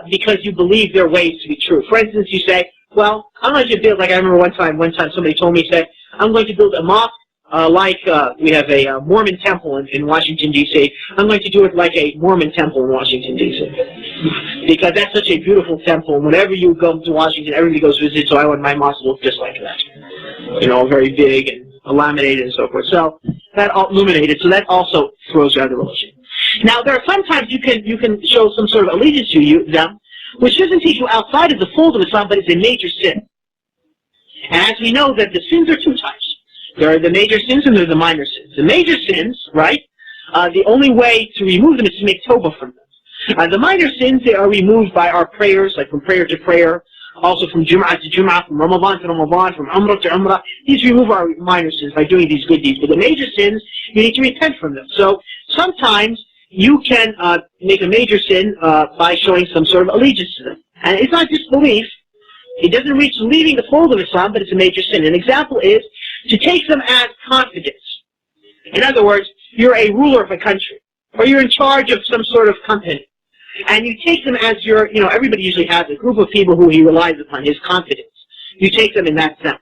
because you believe their ways to be true. For instance, you say, well, I'm going to build, like I remember one time somebody told me, say, I'm going to build a mosque like we have a Mormon temple in Washington, D.C. I'm going to do it like a Mormon temple in Washington, D.C. Because that's such a beautiful temple. Whenever you go to Washington, everybody goes to visit, so I want my mosque to look just like that. Very big and laminated and so forth. So that illuminated, so that also throws you out of the religion. Now, there are sometimes you can show some sort of allegiance to them, which doesn't take you outside of the fold of Islam, but it's a major sin. And as we know that the sins are two types. There are the major sins and there are the minor sins. The major sins, right, the only way to remove them is to make tawbah from them. The minor sins, they are removed by our prayers, like from prayer to prayer, also from Jum'ah to Jum'ah, from Ramadan to Ramadan, from Umrah to Umrah. These remove our minor sins by doing these good deeds. But the major sins, you need to repent from them. So sometimes you can make a major sin by showing some sort of allegiance to them. And it's not disbelief. It doesn't reach leaving the fold of Islam, but it's a major sin. An example is to take them as confidants. In other words, you're a ruler of a country, or you're in charge of some sort of company, and you take them as your, everybody usually has a group of people who he relies upon, his confidants. You take them in that sense.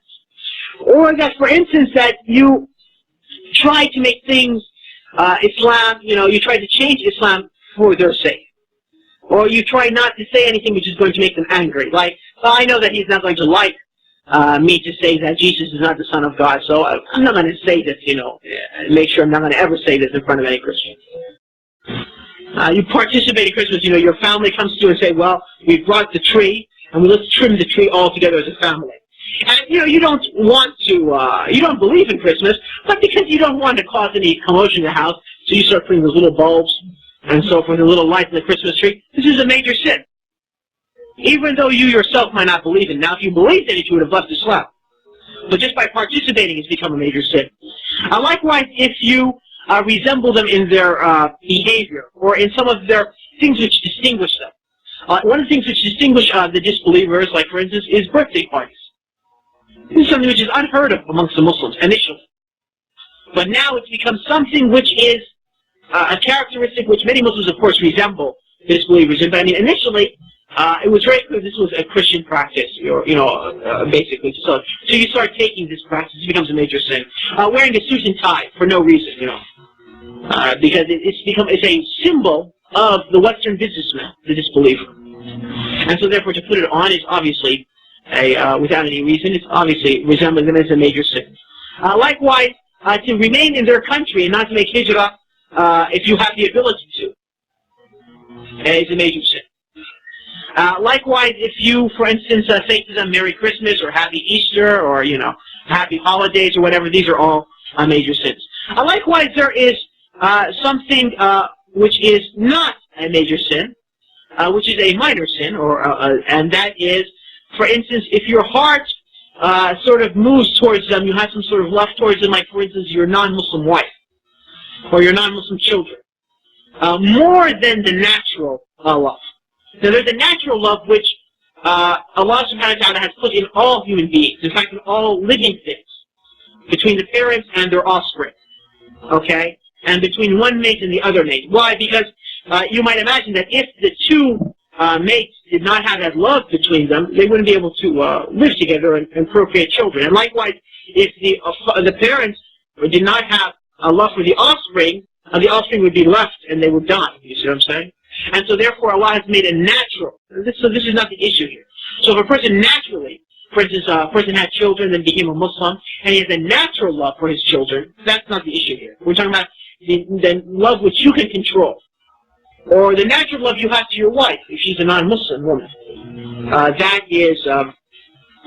Or that, for instance, that you try to make things Islam, you try to change Islam for their sake. Or you try not to say anything which is going to make them angry. Like, well, I know that he's not going to like me to say that Jesus is not the Son of God, so I'm not going to say this, make sure I'm not going to ever say this in front of any Christian. You participate in Christmas, your family comes to you and say, well, we brought the tree, and let's trim the tree all together as a family. And, you don't want to, you don't believe in Christmas, but because you don't want to cause any commotion in the house, so you start putting those little bulbs and so forth, the little lights in the Christmas tree. This is a major sin. Even though you yourself might not believe in it. Now, if you believed in it, you would have left Islam. But just by participating, it's become a major sin. Likewise, if you resemble them in their behavior, or in some of their things which distinguish them. One of the things which distinguish the disbelievers, like for instance, is birthday parties. This is something which is unheard of amongst the Muslims initially. But now it's become something which is a characteristic which many Muslims, of course, resemble disbelievers in. But I mean, initially, it was very clear this was a Christian practice, basically. So you start taking this practice, it becomes a major sin. Wearing a suit and tie for no reason, because it's a symbol of the Western businessman, the disbeliever. And so therefore to put it on is obviously, without any reason, it's obviously resembling them as a major sin. Likewise, to remain in their country and not to make hijrah if you have the ability to. It's a major sin. Likewise, if you, for instance, say to them Merry Christmas or Happy Easter or, Happy Holidays or whatever, these are all major sins. Likewise, there is something which is not a major sin, which is a minor sin, and that is, for instance, if your heart sort of moves towards them, you have some sort of love towards them, like, for instance, your non-Muslim wife or your non-Muslim children, more than the natural love. Now, there's a natural love which Allah subhanahu wa ta'ala has put in all human beings, in fact, in all living things, between the parents and their offspring, okay? And between one mate and the other mate. Why? Because you might imagine that if the two mates did not have that love between them, they wouldn't be able to live together and procreate children. And likewise, if the parents did not have a love for the offspring would be left and they would die. You see what I'm saying? And so therefore Allah has made a natural. So this is not the issue here. So if a person naturally, for instance, a person had children and became a Muslim, and he has a natural love for his children, that's not the issue here. We're talking about the love which you can control. Or the natural love you have to your wife, if she's a non-Muslim woman. That is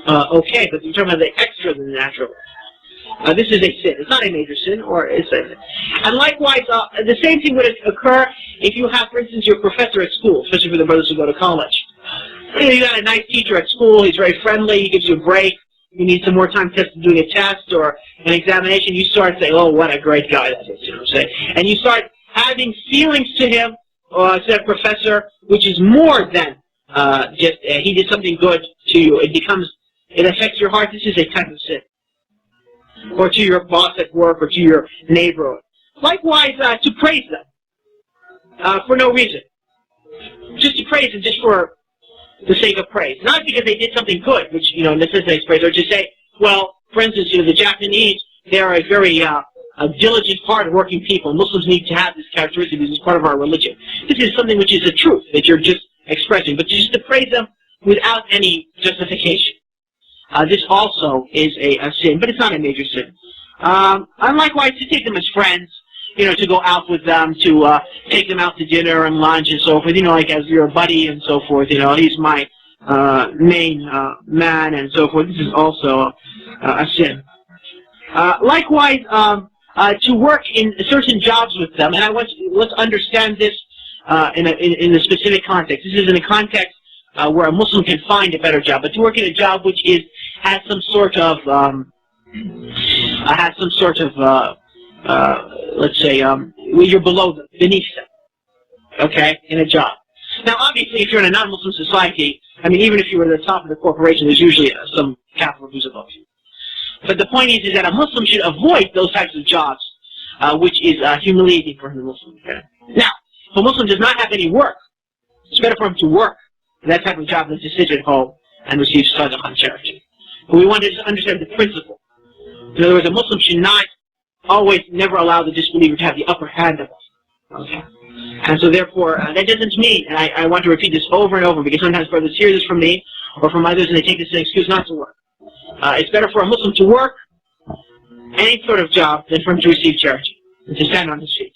okay, but we're talking about the extra than the natural. This is a sin. It's not a major sin, or it's a... And likewise, the same thing would occur if you have, for instance, your professor at school, especially for the brothers who go to college. You got a nice teacher at school, he's very friendly, he gives you a break, you need some more time doing a test or an examination, you start saying, oh, what a great guy that is, you know what I'm saying? And you start having feelings to him, to that professor, which is more than just he did something good to you. It affects your heart. This is a type of sin. Or to your boss at work, or to your neighbor. Likewise, to praise them for no reason. Just to praise them, just for the sake of praise. Not because they did something good, which, necessitates praise, or just say, well, for instance, the Japanese, they are a very diligent, hard-working people. Muslims need to have this characteristic. This is part of our religion. This is something which is a truth that you're just expressing, but just to praise them without any justification. This also is a sin, but it's not a major sin. And likewise, to take them as friends, to go out with them, to take them out to dinner and lunch and so forth, like as your buddy and so forth, he's my main man and so forth. This is also a sin. Likewise, to work in certain jobs with them, and let's understand this in a specific context. This is in a context where a Muslim can find a better job, but to work in a job which has some sort of let's say you're below them, beneath them, okay, in a job. Now, obviously, if you're in a non-Muslim society, even if you were at the top of the corporation, there's usually some capital who's above you. But the point is that a Muslim should avoid those types of jobs, which is humiliating for a Muslim. Okay? Now, if a Muslim does not have any work, it's better for him to work in that type of job than to sit at home and receive sadaqah and charity. But we want to understand the principle. In other words, a Muslim should not never allow the disbeliever to have the upper hand of us. Okay? And so therefore, that doesn't mean, and I want to repeat this over and over, because sometimes brothers hear this from me or from others and they take this as an excuse not to work. It's better for a Muslim to work any sort of job than for him to receive charity, and to stand on his feet.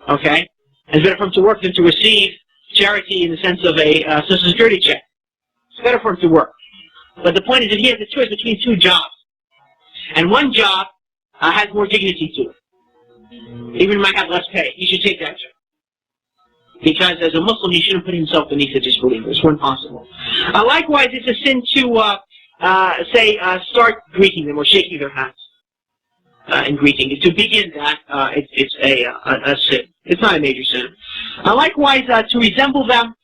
Okay? And it's better for him to work than to receive charity in the sense of a Social Security check. It's better for him to work. But the point is that he has a choice between two jobs. And one job has more dignity to it. Even might have less pay. He should take that job. Because as a Muslim, he shouldn't put himself beneath a disbeliever. It's when possible. Likewise, it's a sin to start greeting them or shaking their hands in greeting. To begin that, it's a sin. It's not a major sin. Likewise, to resemble them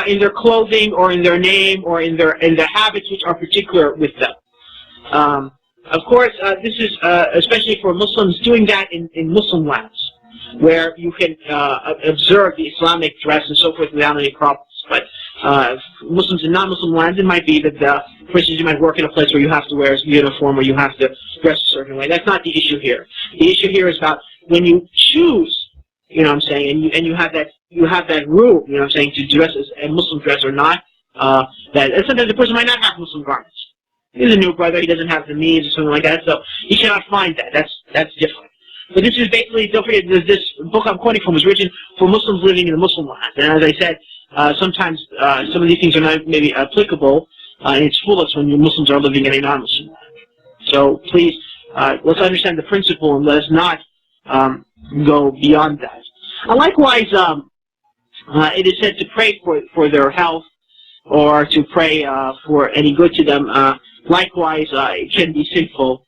in their clothing or in their name or in their habits which are particular with them. Of course, this is especially for Muslims doing that in Muslim lands, where you can observe the Islamic dress and so forth without any problems. But Muslims in non-Muslim lands, it might be that, for instance, you might work in a place where you have to wear a uniform or you have to dress a certain way. That's not the issue here. The issue here is about when you choose, and you have that rule, to dress as a Muslim dress or not. That sometimes the person might not have Muslim garments. He's a new brother, he doesn't have the means or something like that, so you cannot find that. That's different. But this is basically, don't forget, this book I'm quoting from was written for Muslims living in the Muslim land. And as I said, sometimes some of these things are not maybe applicable in its fullest when Muslims are living in a non-Muslim land. So please, let's understand the principle and let us not go beyond that. Likewise, it is said to pray for their health or to pray for any good to them. Likewise, it can be sinful,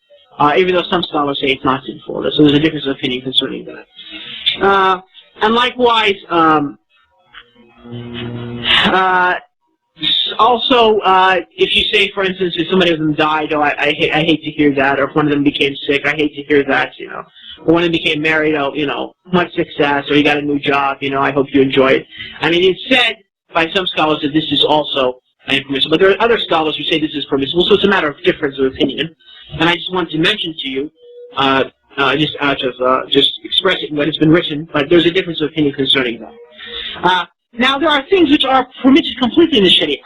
even though some scholars say it's not sinful. So there's a difference of opinion concerning that. And likewise, also, if you say, for instance, if somebody of them died, oh, I hate to hear that, or if one of them became sick, I hate to hear that, you know. Or one of them became married, oh, you know, much success, or you got a new job, you know, I hope you enjoy it. I mean, it's said by some scholars that this is also impermissible, but there are other scholars who say this is permissible, so it's a matter of difference of opinion. And I just want to mention to you, just out of, just expressing what has been written, but there's a difference of opinion concerning that. Now, there are things which are permitted completely in the Sharia,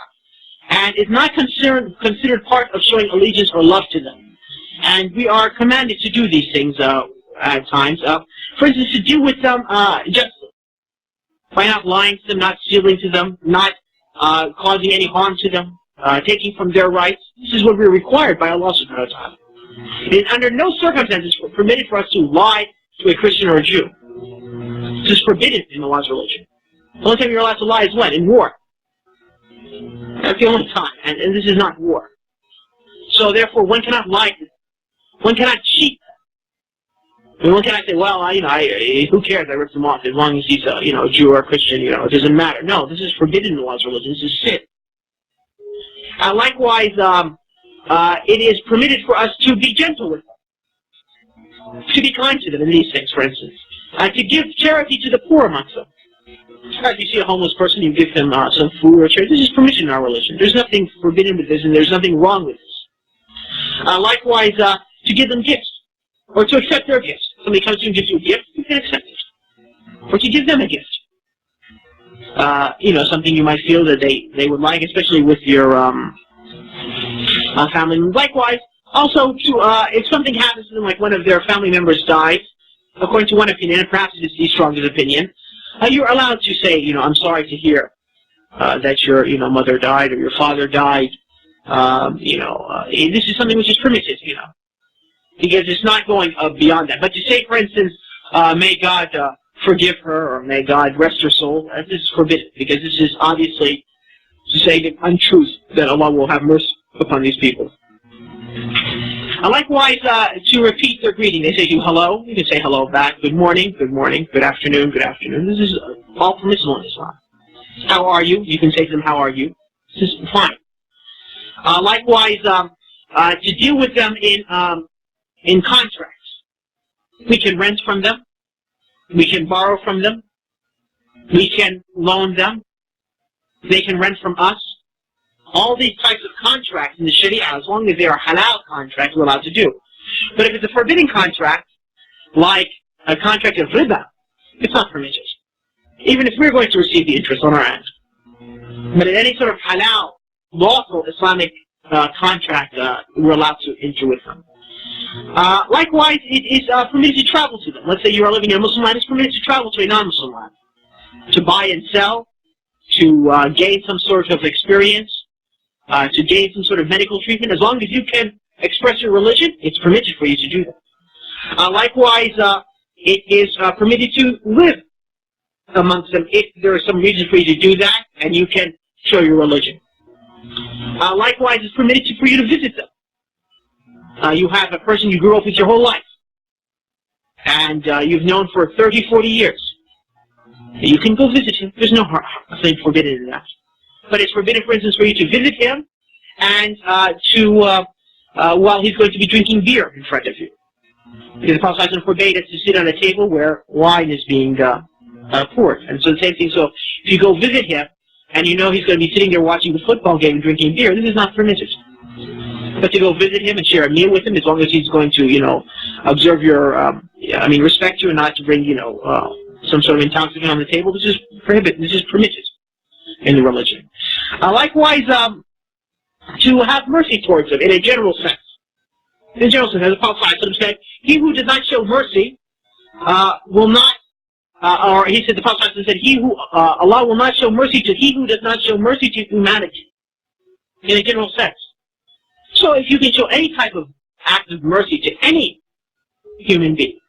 and is not considered part of showing allegiance or love to them. And we are commanded to do these things at times. For instance, to deal with them just by not lying to them, not stealing to them, not causing any harm to them, taking from their rights. This is what we're required by Allah subhanahu wa ta'ala. It is under no circumstances permitted for us to lie to a Christian or a Jew. This is forbidden in Allah's religion. The only time you're allowed to lie is when? In war. That's the only time. And this is not war. So therefore, one cannot lie to them. One cannot cheat them. I mean, one cannot say, well, who cares? I ripped him off as long as he's a Jew or a Christian. It doesn't matter. No, this is forbidden in Allah's religion. This is sin. Likewise, it is permitted for us to be gentle with them, to be kind to them in these things, for instance, to give charity to the poor amongst them. If you see a homeless person, you give them some food or charity. This is permission in our religion. There's nothing forbidden with this, and there's nothing wrong with this. Likewise, to give them gifts, or to accept their gifts. Somebody comes to you and gives you a gift, you can accept it. Or to give them a gift. Something you might feel that they would like, especially with your family. Likewise, also, if something happens to them, like one of their family members dies, according to one opinion, and perhaps it's the strongest opinion, you're allowed to say, I'm sorry to hear that your, mother died or your father died. This is something which is permitted, because it's not going beyond that. But to say, for instance, may God forgive her or may God rest her soul, this is forbidden, because this is obviously to say the untruth that Allah will have mercy upon these people. Likewise, to repeat their greeting, they say to you, hello, you can say hello back, good morning, good afternoon, good afternoon. This is all permissible in Islam. How are you? You can say to them, how are you? This is fine. Likewise, to deal with them in contracts. We can rent from them, we can borrow from them, we can loan them, they can rent from us. All these types of contracts in the Sharia, as long as they are halal contracts, we're allowed to do. But if it's a forbidden contract, like a contract of riba, it's not permitted, even if we're going to receive the interest on our end. But in any sort of halal, lawful Islamic contract, we're allowed to enter with them. Likewise, it is permitted to travel to them. Let's say you are living in a Muslim land, it's permitted to travel to a non-Muslim land, to buy and sell, to gain some sort of experience, to gain some sort of medical treatment. As long as you can express your religion, it's permitted for you to do that. Likewise, it is permitted to live amongst them if there is some reason for you to do that, and you can show your religion. Likewise, it's permitted for you to visit them. You have a person you grew up with your whole life, and you've known for 30, 40 years. You can go visit him. There's nothing forbidden in that. But it's forbidden, for instance, for you to visit him and while he's going to be drinking beer in front of you. Because the Prophet forbade us to sit on a table where wine is being poured. And so the same thing, so if you go visit him and you know he's going to be sitting there watching the football game and drinking beer, this is not permitted. But to go visit him and share a meal with him, as long as he's going to, observe your, respect you and not to bring, some sort of intoxicant on the table, this is prohibited, this is permitted in the religion. Likewise, to have mercy towards them in a general sense. In a general sense, as the Prophet said, he who does not show mercy will not, or he said, the Prophet said, Allah will not show mercy to he who does not show mercy to humanity, in a general sense. So if you can show any type of act of mercy to any human being,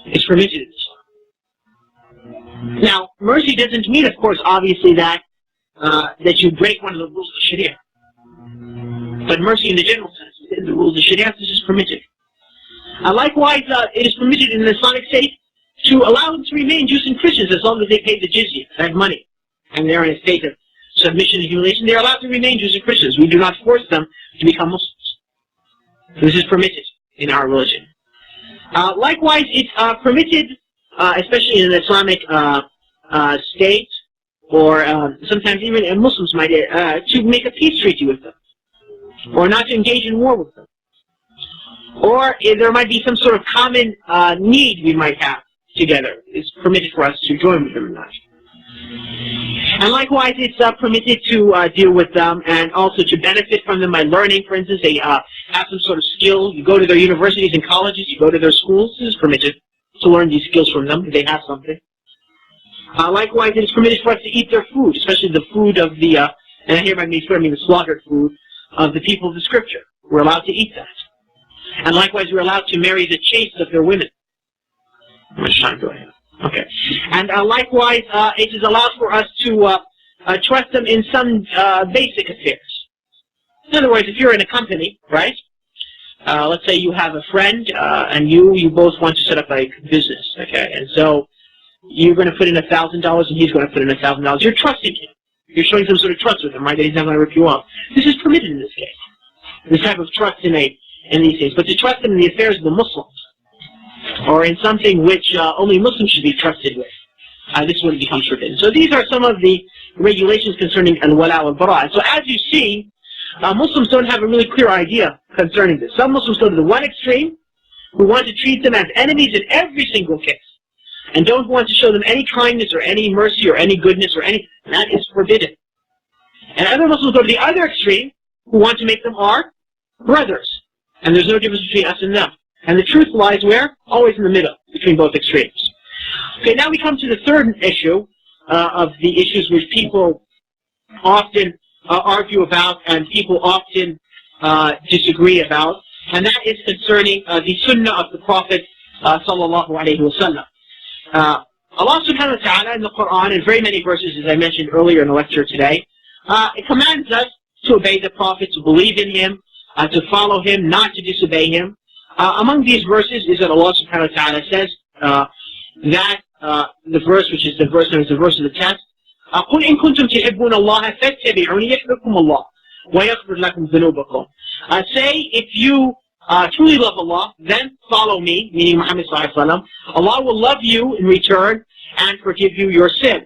it's permitted in Islam. Now, mercy doesn't mean, of course, obviously, that you break one of the rules of Sharia. But mercy in the general sense, within the rules of Sharia, this is permitted. Likewise, it is permitted in the Islamic state to allow them to remain Jews and Christians as long as they pay the jizya, they have money, and they're in a state of submission and humiliation. They're allowed to remain Jews and Christians. We do not force them to become Muslims. This is permitted in our religion. Likewise, it's permitted, especially in an Islamic state, or sometimes even Muslims might, to make a peace treaty with them, or not to engage in war with them. Or if there might be some sort of common need we might have together. It's permitted for us to join with them or not. And likewise, it's permitted to deal with them and also to benefit from them by learning. For instance, they have some sort of skill. You go to their universities and colleges, you go to their schools. This is permitted to learn these skills from them if they have something. Likewise, it is permitted for us to eat their food, especially the food of the, and I hereby mean the slaughtered food of the people of the Scripture. We're allowed to eat that. And likewise, we're allowed to marry the chaste of their women. How much time do I have? Okay. And likewise, it is allowed for us to trust them in some basic affairs. In other words, if you're in a company, right? Let's say you have a friend, and you both want to set up a business, okay? And so you're going to put in $1,000, and he's going to put in $1,000. You're trusting him. You're showing some sort of trust with him, right? That he's not going to rip you off. This is permitted in this case. This type of trust in these things. But to trust them in the affairs of the Muslims, or in something which only Muslims should be trusted with, this would become forbidden. So these are some of the regulations concerning al-wala wal-bara. So as you see, Muslims don't have a really clear idea concerning this. Some Muslims go to the one extreme, who want to treat them as enemies in every single case, and don't want to show them any kindness or any mercy or any goodness or any, that is forbidden. And other Muslims go to the other extreme, who want to make them our brothers. And there's no difference between us and them. And the truth lies where? Always in the middle, between both extremes. Okay, now we come to the third issue of the issues which people often argue about and people often disagree about, and that is concerning the sunnah of the Prophet sallallahu alaihi wasallam. Allah subhanahu wa ta'ala in the Quran, in very many verses, as I mentioned earlier in the lecture today, it commands us to obey the Prophet, to believe in him, to follow him, not to disobey him. Among these verses is that Allah subhanahu wa ta'ala says that the verse, which is the verse known as the verse of the test, قُلْ إِن كُنْتُمْ تُحِبُّونَ اللَّهَ فَاتَّبِعُونِ يَحْبِبْكُمُ اللَّهُ وَيَغْفِرْ لَكُمْ ذُنُوبَكُمْ. Say, if you truly love Allah, then follow me, meaning Muhammad sallallahu alaihi wasallam. Allah will love you in return and forgive you your sin.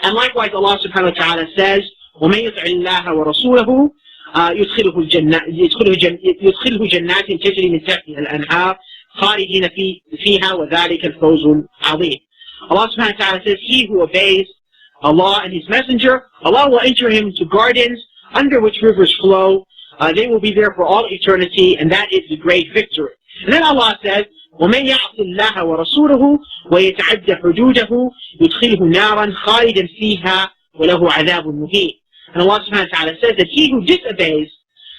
And likewise, Allah subhanahu wa ta'ala says, وَمَن يُطِعِ اللَّهَ وَرَسُولَهُ يدخله جنات تجري من تحتها الأنهار خالدين فيها وذلك الفوز العظيم. Allah subhanahu wa ta'ala says, he who obeys Allah and his messenger, Allah will enter him to gardens under which rivers flow. They will be there for all eternity, and that is the great victory. And then Allah says, وَمَن يَعْصِ اللَّهَ وَرَسُولَهُ وَيَتَعَدَّ حُدُودَهُ يُدْخِلْهُ نَارًا خَالِدًا فِيهَا وَلَهُ عَذَابٌ مُهِينٌ. And Allah subhanahu wa ta'ala says that he who disobeys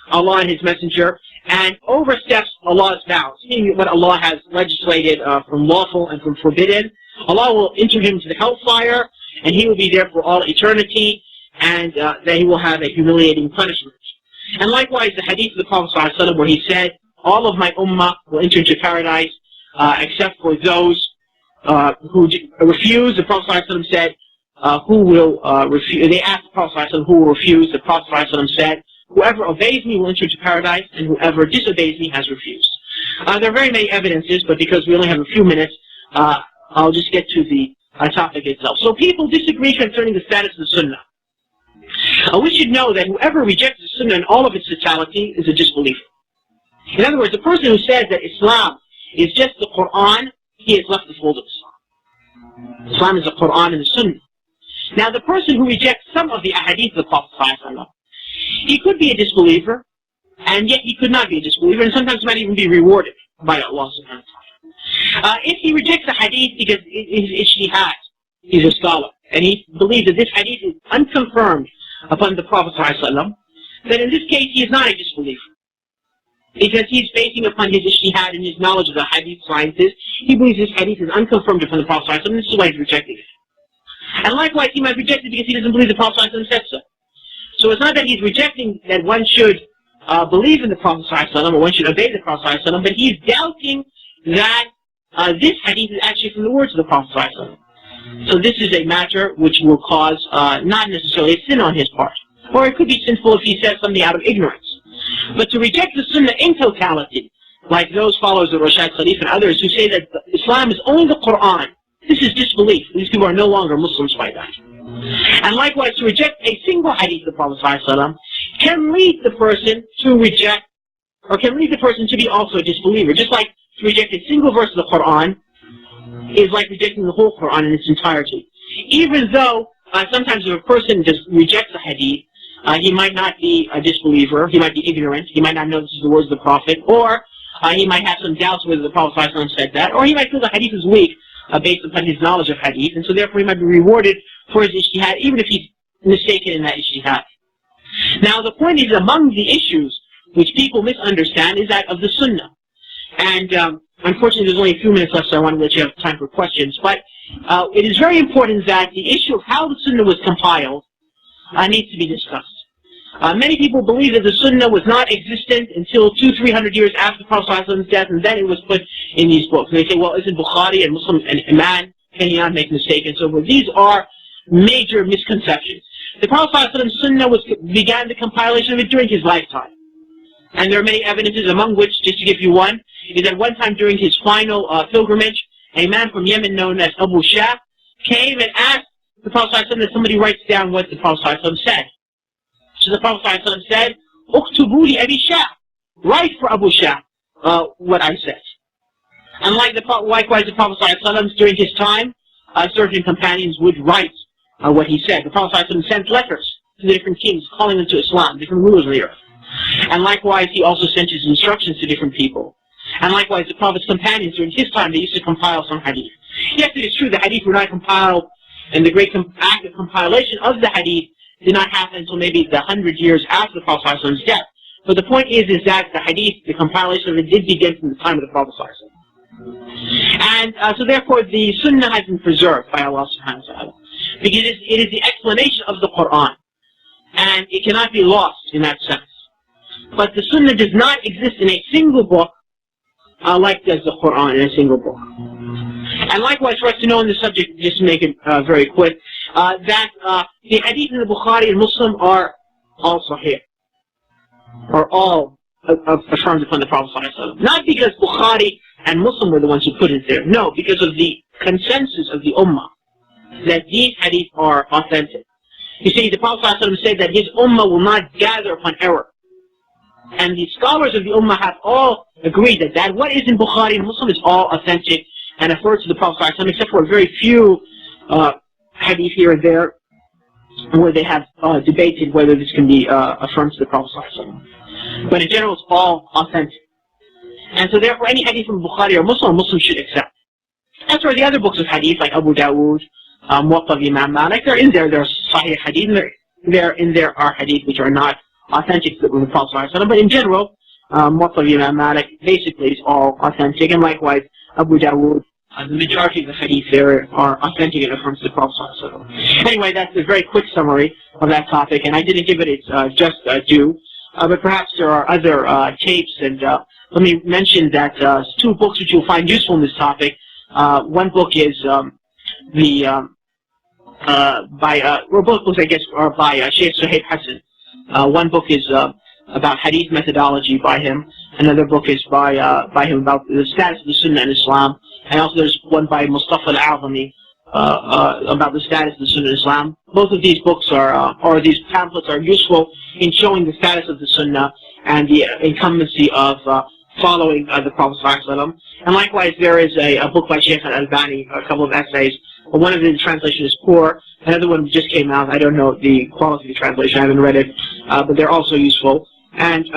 Allah and his messenger and oversteps Allah's bounds, meaning what Allah has legislated from lawful and from forbidden, Allah will enter him to the hellfire, and he will be there for all eternity, and then he will have a humiliating punishment. And likewise, the hadith of the Prophet ﷺ, where he said, all of my ummah will enter into paradise except for those who refuse. The Prophet ﷺ said, who will refuse? They asked the Prophet ﷺ, who will refuse? The Prophet ﷺ said, whoever obeys me will enter into paradise, and whoever disobeys me has refused. There are very many evidences, but because we only have a few minutes, I'll just get to the topic itself. So people disagree concerning the status of the Sunnah. We should know that whoever rejects the Sunnah in all of its totality is a disbeliever. In other words, the person who says that Islam is just the Quran, he has left the fold of Islam. Islam is the Quran and the Sunnah. Now, the person who rejects some of the ahadith of the Prophet ﷺ, he could be a disbeliever, and yet he could not be a disbeliever, and sometimes might even be rewarded by Allah subhanahu wa ta'ala. If he rejects a hadith because it is ijtihad, he's a scholar, and he believes that this hadith is unconfirmed upon the Prophet ﷺ, then in this case he is not a disbeliever. Because he's basing upon his ijtihad and his knowledge of the hadith sciences, he believes this hadith is unconfirmed upon the Prophet ﷺ, and this is why he's rejecting it. And likewise, he might reject it because he doesn't believe the Prophet ﷺ said so. So it's not that he's rejecting that one should believe in the Prophet ﷺ or one should obey the Prophet ﷺ, but he's doubting that this hadith is actually from the words of the Prophet ﷺ. So this is a matter which will cause not necessarily a sin on his part. Or it could be sinful if he says something out of ignorance. But to reject the Sunnah in totality, like those followers of Rashad Sharif and others who say that Islam is only the Quran, this is disbelief. These people are no longer Muslims by that. And likewise, to reject a single hadith of the Prophet ﷺ can lead the person to reject, or can lead the person to be also a disbeliever. Just like to reject a single verse of the Quran is like rejecting the whole Quran in its entirety. Even though sometimes if a person just rejects a hadith, he might not be a disbeliever, he might be ignorant, he might not know this is the words of the Prophet, or he might have some doubts whether the Prophet ﷺ said that, or he might feel the hadith is weak based upon his knowledge of hadith, and so therefore he might be rewarded for his ijtihad, even if he's mistaken in that ijtihad. Now the point is, among the issues which people misunderstand is that of the Sunnah. And unfortunately there's only a few minutes left, so I want to let you have time for questions, but it is very important that the issue of how the Sunnah was compiled needs to be discussed. Many people believe that the Sunnah was not existent until 200-300 years after the Prophet's death, and then it was put in these books. And they say, well, isn't Bukhari and Muslim and Iman, can he not make mistakes? And so forth. These are major misconceptions. The Prophet's Sunnah began the compilation of it during his lifetime. And there are many evidences, among which, just to give you one, is that one time during his final pilgrimage, a man from Yemen known as Abu Shah came and asked the Prophet that somebody writes down what the Prophet said. So the Prophet said, "Uktubu li Abi Shah," write for Abu Shah what I said. And likewise, the Prophet during his time, certain companions would write what he said. The Prophet sent letters to the different kings, calling them to Islam, different rulers of the earth. And likewise, he also sent his instructions to different people. And likewise, the Prophet's companions during his time, they used to compile some hadith. Yes, it is true the hadith were not compiled, and the great act of compilation of the hadith did not happen until maybe the 100 years after the Prophet's death. But the point is that the hadith, the compilation of it, did begin from the time of the Prophet. And so therefore the Sunnah has been preserved by Allah subhanahu wa ta'ala. Because it is the explanation of the Quran. And it cannot be lost in that sense. But the Sunnah does not exist in a single book like does the Quran in a single book. And likewise, for us to know on this subject, just to make it very quick, that the hadith in the Bukhari and Muslim are all sahih, or all affirmed upon the Prophet ﷺ. Not because Bukhari and Muslim were the ones who put it there. No, because of the consensus of the Ummah that these hadith are authentic. You see, the Prophet ﷺ said that his Ummah will not gather upon error. And the scholars of the Ummah have all agreed that what is in Bukhari and Muslim is all authentic and referred to the Prophet ﷺ, except for a very few hadith here and there where they have debated whether this can be affirmed to the Prophet ﷺ. But in general, it's all authentic. And so therefore, any hadith from Bukhari or Muslim should accept. As for the other books of hadith, like Abu Dawood, Muwatta of Imam Malik, they're in there. There's Sahih hadith, and there are hadith which are not authentic to the Prophet ﷺ. But in general, Muwatta of Imam Malik basically is all authentic, and likewise Abu Dawood, the majority of the hadith there are authentic and affirms the Prophet ﷺ. Anyway, that's a very quick summary of that topic, and I didn't give it its just due, but perhaps there are other tapes, and let me mention that two books which you'll find useful in this topic. One book is both books, I guess, are by Sheikh Suhaib Hassan. One book is about hadith methodology by him. Another book is by him about the status of the Sunnah in Islam. And also there's one by Mustafa al-Azami about the status of the Sunnah in Islam. Both of these books or these pamphlets are useful in showing the status of the Sunnah and the incumbency of following the Prophet ﷺ. And likewise, there is a book by Sheikh al-Albani, a couple of essays. One of the translation is poor. Another one just came out. I don't know the quality of the translation. I haven't read it. But they're also useful. And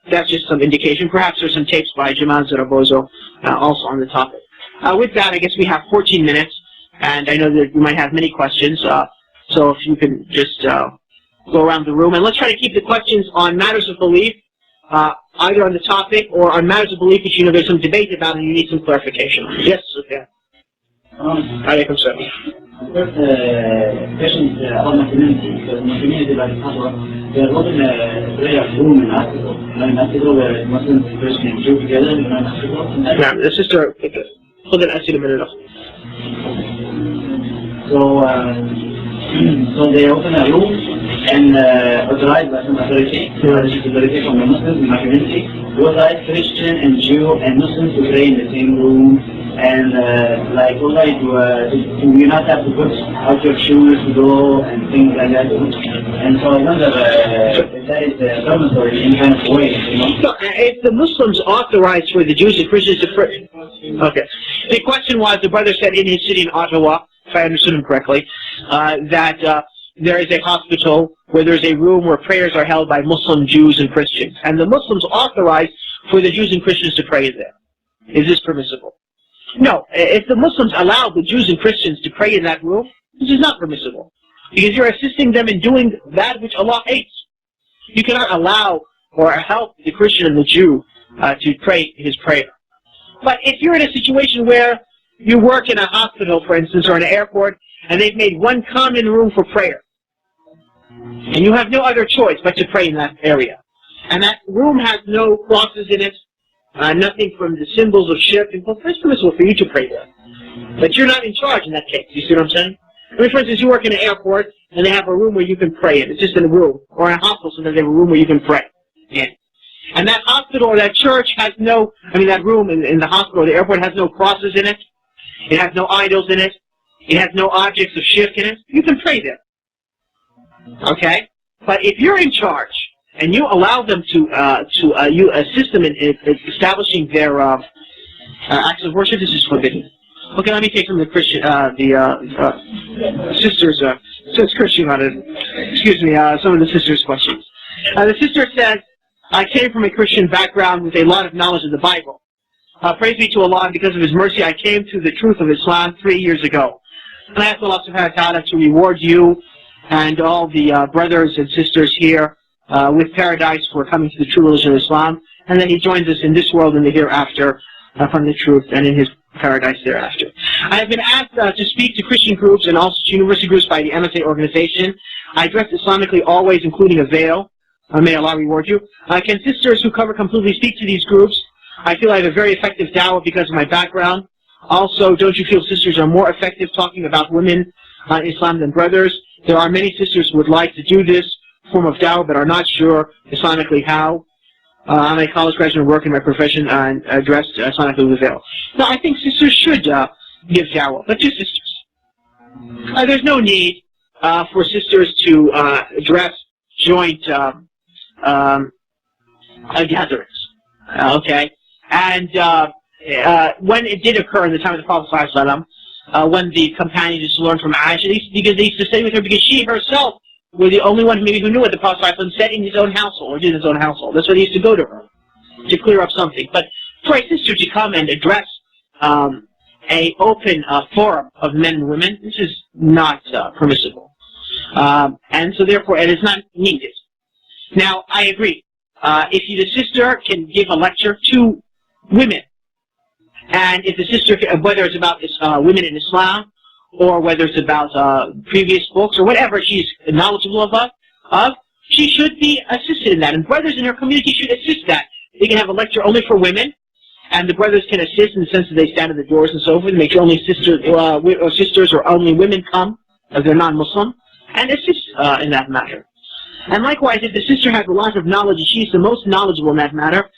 that's just some indication. Perhaps there's some tapes by Jamal Zarabozo also on the topic. With that, I guess we have 14 minutes, and I know that we might have many questions, so if you can just go around the room. And let's try to keep the questions on matters of belief, either on the topic or on matters of belief which you know there's some debate about and you need some clarification. Yes, okay. Alaikum salam. First question is about my community, because my community, like Fatwa, they are not in a prayer room in hospital. In hospital where Muslims, Christians, Jews together in an hospital. Yeah, the sister, hold an asile a minute. So they open a room and authorized by some authority, authority from the Muslims in my community, to authorize Christian and Jew and Muslims to pray in the same room, and like alright, you not have to put out your shoes to go and things like that. And so I wonder if that is dormitory in kind of way, you know? No, if the Muslims authorize for the Jews and Christians to pray, okay. The question was, the brother said in his city in Ottawa, if I understood him correctly, that there is a hospital where there's a room where prayers are held by Muslim Jews and Christians, and the Muslims authorize for the Jews and Christians to pray there. Is this permissible? No. If the Muslims allow the Jews and Christians to pray in that room, this is not permissible, because you're assisting them in doing that which Allah hates. You cannot allow or help the Christian and the Jew to pray his prayer. But if you're in a situation where you work in a hospital, for instance, or in an airport, and they've made one common room for prayer, and you have no other choice but to pray in that area, and that room has no crosses in it, nothing from the symbols of shirk, it's permissible for you to pray there. But you're not in charge in that case. You see what I'm saying? I mean, for instance, you work in an airport, and they have a room where you can pray in. It's just in a room. Or in a hospital, so they have a room where you can pray in. And that hospital or that church has no, that room in the hospital or the airport has no crosses in it. It has no idols in it. It has no objects of shirk in it. You can pray there. Okay? But if you're in charge, and you allow them you assist them in establishing their acts of worship, this is forbidden. Okay, let me take some of the Christian, sisters, since Christian on it, excuse me, some of the sisters' questions. The sister says, I came from a Christian background with a lot of knowledge of the Bible. Praise be to Allah, and because of His mercy, I came to the truth of Islam 3 years ago. And I ask Allah subhanahu wa ta'ala to reward you and all the brothers and sisters here with paradise for coming to the true religion of Islam, and then He joins us in this world and the hereafter from the truth and in His paradise thereafter. I have been asked to speak to Christian groups and also to university groups by the MSA organization. I dress Islamically always, including a veil. May Allah reward you. Can sisters who cover completely speak to these groups? I feel I have a very effective dawah because of my background. Also, don't you feel sisters are more effective talking about women in Islam than brothers? There are many sisters who would like to do this form of dawah but are not sure Islamically how. I'm a college graduate and work in my profession and dressed Islamically with a veil. Now, I think sisters should give dawah, but just sisters. There's no need for sisters to dress joint gatherings. Okay? And when it did occur in the time of the Prophet ﷺ, when the companions used to learn from Aisha, because they used to stay with her because she herself was the only one maybe who knew what the Prophet ﷺ said in his own household, or did in his own household. That's why they used to go to her, to clear up something. But for a sister to come and address a open forum of men and women, this is not permissible. And so therefore it is not needed. Now, I agree. If the sister can give a lecture to women, and if the sister, whether it's about women in Islam, or whether it's about previous books, or whatever she's knowledgeable of, she should be assisted in that. And brothers in her community should assist that. They can have a lecture only for women, and the brothers can assist in the sense that they stand at the doors and so forth, and make sure only sisters or only women come, if they're non-Muslim, and assist in that matter. And likewise, if the sister has a lot of knowledge, and she's the most knowledgeable in that matter,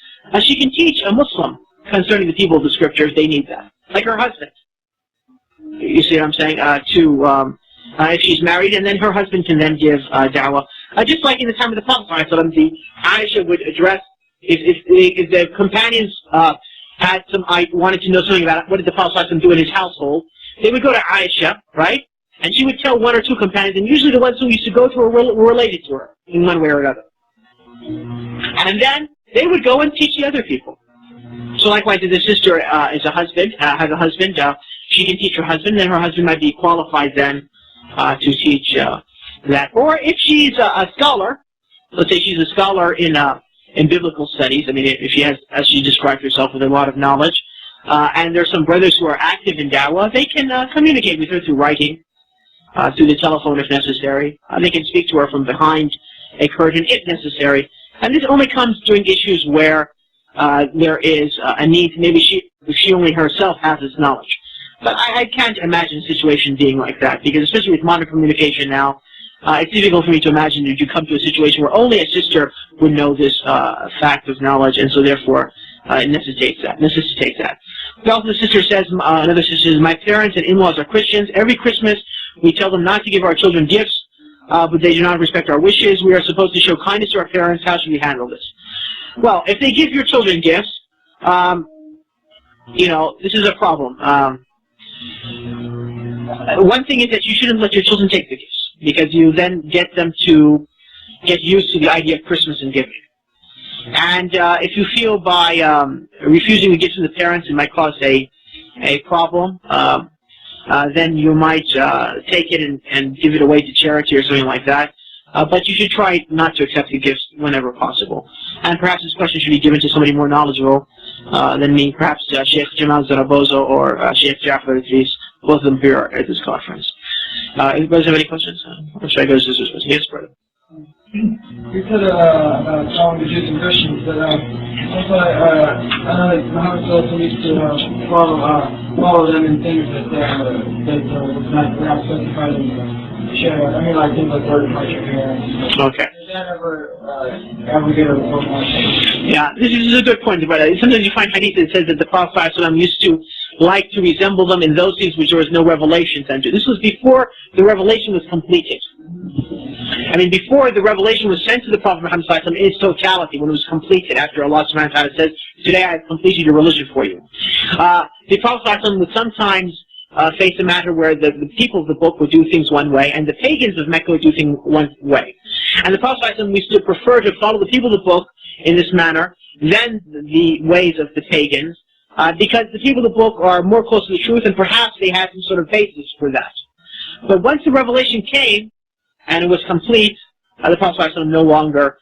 she can teach a Muslim concerning the people of the scriptures. They need that. Like her husband. You see what I'm saying? If she's married, and then her husband can then give dawah. Just like in the time of the Prophet, the Aisha would address, if the companions wanted to know something about what did the Prophet do in his household, they would go to Aisha, right? And she would tell one or two companions, and usually the ones who used to go to her were related to her in one way or another. And then they would go and teach the other people. So likewise, if the sister has a husband, she can teach her husband, then her husband might be qualified then to teach that. Or if she's a scholar, let's say she's a scholar in biblical studies. I mean, if she has, as she described herself, with a lot of knowledge, and there's some brothers who are active in dawah, they can communicate with her through writing, through the telephone if necessary. They can speak to her from behind a curtain if necessary. And this only comes during issues where there is a need. Maybe she only herself has this knowledge. But I can't imagine a situation being like that, because especially with modern communication now, it's difficult for me to imagine that you come to a situation where only a sister would know this fact of knowledge, and so therefore it necessitates that. But also the sister says, another sister says, my parents and in-laws are Christians. Every Christmas we tell them not to give our children gifts, but they do not respect our wishes. We are supposed to show kindness to our parents. How should we handle this? Well, if they give your children gifts, this is a problem. One thing is that you shouldn't let your children take the gifts, because you then get them to get used to the idea of Christmas and giving. And if you feel by refusing the gifts of the parents it might cause a problem, then you might take it and give it away to charity or something like that. But you should try not to accept the gifts whenever possible. And perhaps this question should be given to somebody more knowledgeable than me, perhaps Sheikh Jamal Zarabozo or Sheikh Jafar Idris, both of them here at this conference. Anybody have any questions? Or should I go to this question? Yes, brother. You said calling the Jews and Christians, but also I know that Muhammad also needs to follow them in things that was not specified in the Sharia. I mean, like things like word departure here. Okay. Did that ever get a report? Yeah, this is a good point about it. Sometimes you find hadith that says that the Prophet ﷺ used to like to resemble them in those things which there was no revelation sent to. This was before the revelation was completed. I mean, before the revelation was sent to the Prophet Muhammad ﷺ in its totality, when it was completed, after Allah subhanahu wa ta'ala says, today I have completed your religion for you. The Prophet ﷺ would sometimes face a matter where the people of the book would do things one way, and the pagans of Mecca would do things one way. And the Prophet ﷺ used to prefer to follow the people of the book in this manner than the ways of the pagans, because the people of the book are more close to the truth, and perhaps they had some sort of basis for that. But once the revelation came, and it was complete, the Prophet ﷺ no longer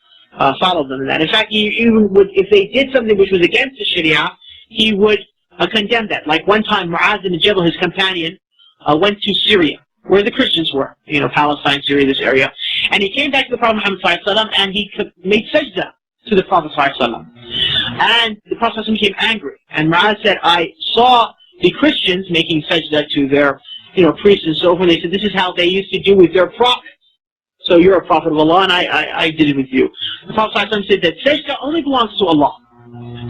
followed them in that. In fact, he even would, if they did something which was against the Sharia, he would condemn that. Like one time, Waaz ibn Jabal, his companion, went to Syria, where the Christians were, Palestine, Syria, this area, and he came back to the Prophet Muhammad ﷺ, and he made sajda to the Prophet ﷺ. And the Prophet ﷺ became angry, and Waaz said, I saw the Christians making sajda to their priests and so forth. They said, this is how they used to do with their prophets. So you're a prophet of Allah, and I did it with you. The Prophet ﷺ said that sajda only belongs to Allah.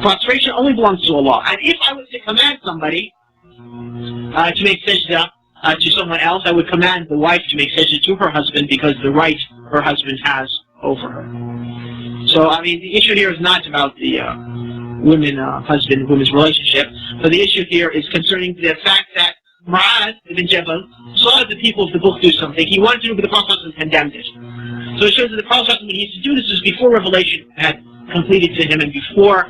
Prostration only belongs to Allah. And if I was to command somebody to make sajda to someone else, I would command the wife to make sajda to her husband, because the right her husband has over her. So, I mean, the issue here is not about the husband-woman's relationship, but the issue here is concerning the fact that Waaz ibn Jabal saw the people of the book do something. He wanted to do it, but the Prophet condemned it. So it shows that the Prophet, when he used to do this, was before revelation had completed to him, and before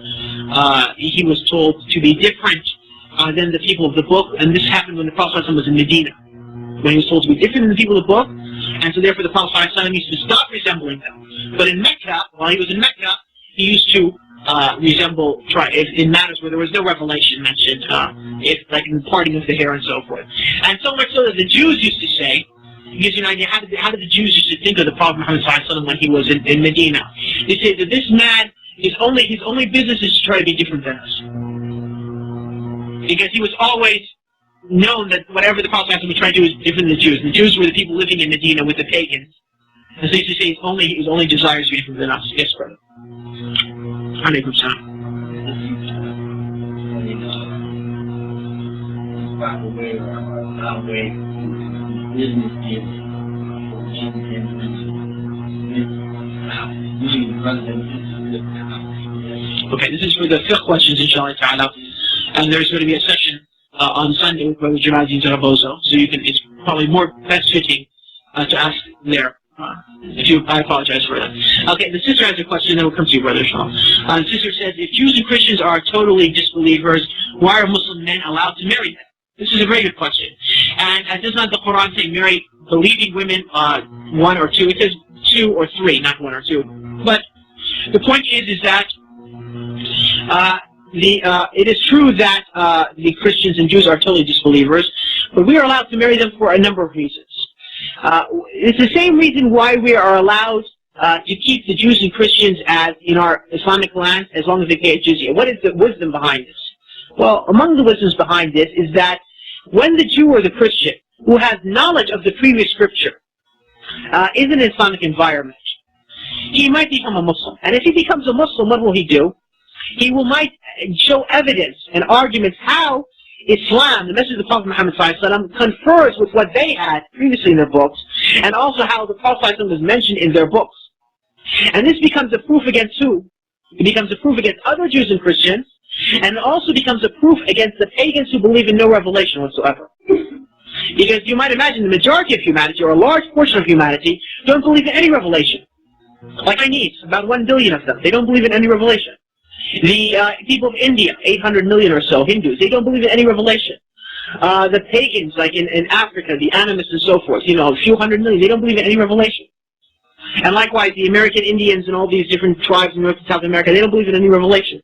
he was told to be different than the people of the book. And this happened when the Prophet was in Medina, when he was told to be different than the people of the book, and so therefore the Prophet used to stop resembling them. But in Mecca, while he was in Mecca, he used to resemble in matters where there was no revelation mentioned, like in the parting of the hair and so forth. And so much so that the Jews used to say, it gives you an idea, how did the Jews used to think of the Prophet Muhammad when he was in Medina? They say that this man, his only business is to try to be different than us. Because he was always known that whatever the Prophet was trying to do was different than the Jews. The Jews were the people living in Medina with the pagans. And so he used to say his only desire is to be different than us. Yes, brother. Alaykum salam. Okay, this is for the fiqh questions, inshallah ta'ala. And there's going to be a session on Sunday with Brother Jamal Zarabozo. So it's probably best fitting to ask there. I apologize for that. Okay, the sister has a question, then we'll come to you, Brother Shaw. The sister says, if Jews and Christians are totally disbelievers, why are Muslim men allowed to marry them? This is a very good question. And does not the Quran say marry believing women, one or two? It says two or three, not one or two. But the point is that it is true that the Christians and Jews are totally disbelievers, but we are allowed to marry them for a number of reasons. It's the same reason why we are allowed to keep the Jews and Christians as in our Islamic lands as long as they pay a jizya. What is the wisdom behind this? Well, among the wisdoms behind this is that when the Jew or the Christian who has knowledge of the previous scripture is in an Islamic environment, he might become a Muslim. And if he becomes a Muslim, what will he do? He might show evidence and arguments how Islam, the message of the Prophet Muhammad ﷺ, confers with what they had previously in their books, and also how the Prophet ﷺ was mentioned in their books. And this becomes a proof against who? It becomes a proof against other Jews and Christians, and it also becomes a proof against the pagans who believe in no revelation whatsoever. Because you might imagine the majority of humanity, or a large portion of humanity, don't believe in any revelation. Like Chinese, about 1 billion of them, they don't believe in any revelation. The people of India, 800 million or so, Hindus, they don't believe in any revelation. The pagans, like in Africa, the animists and so forth, a few hundred million, they don't believe in any revelation. And likewise, the American Indians and all these different tribes in North and South America, they don't believe in any revelation.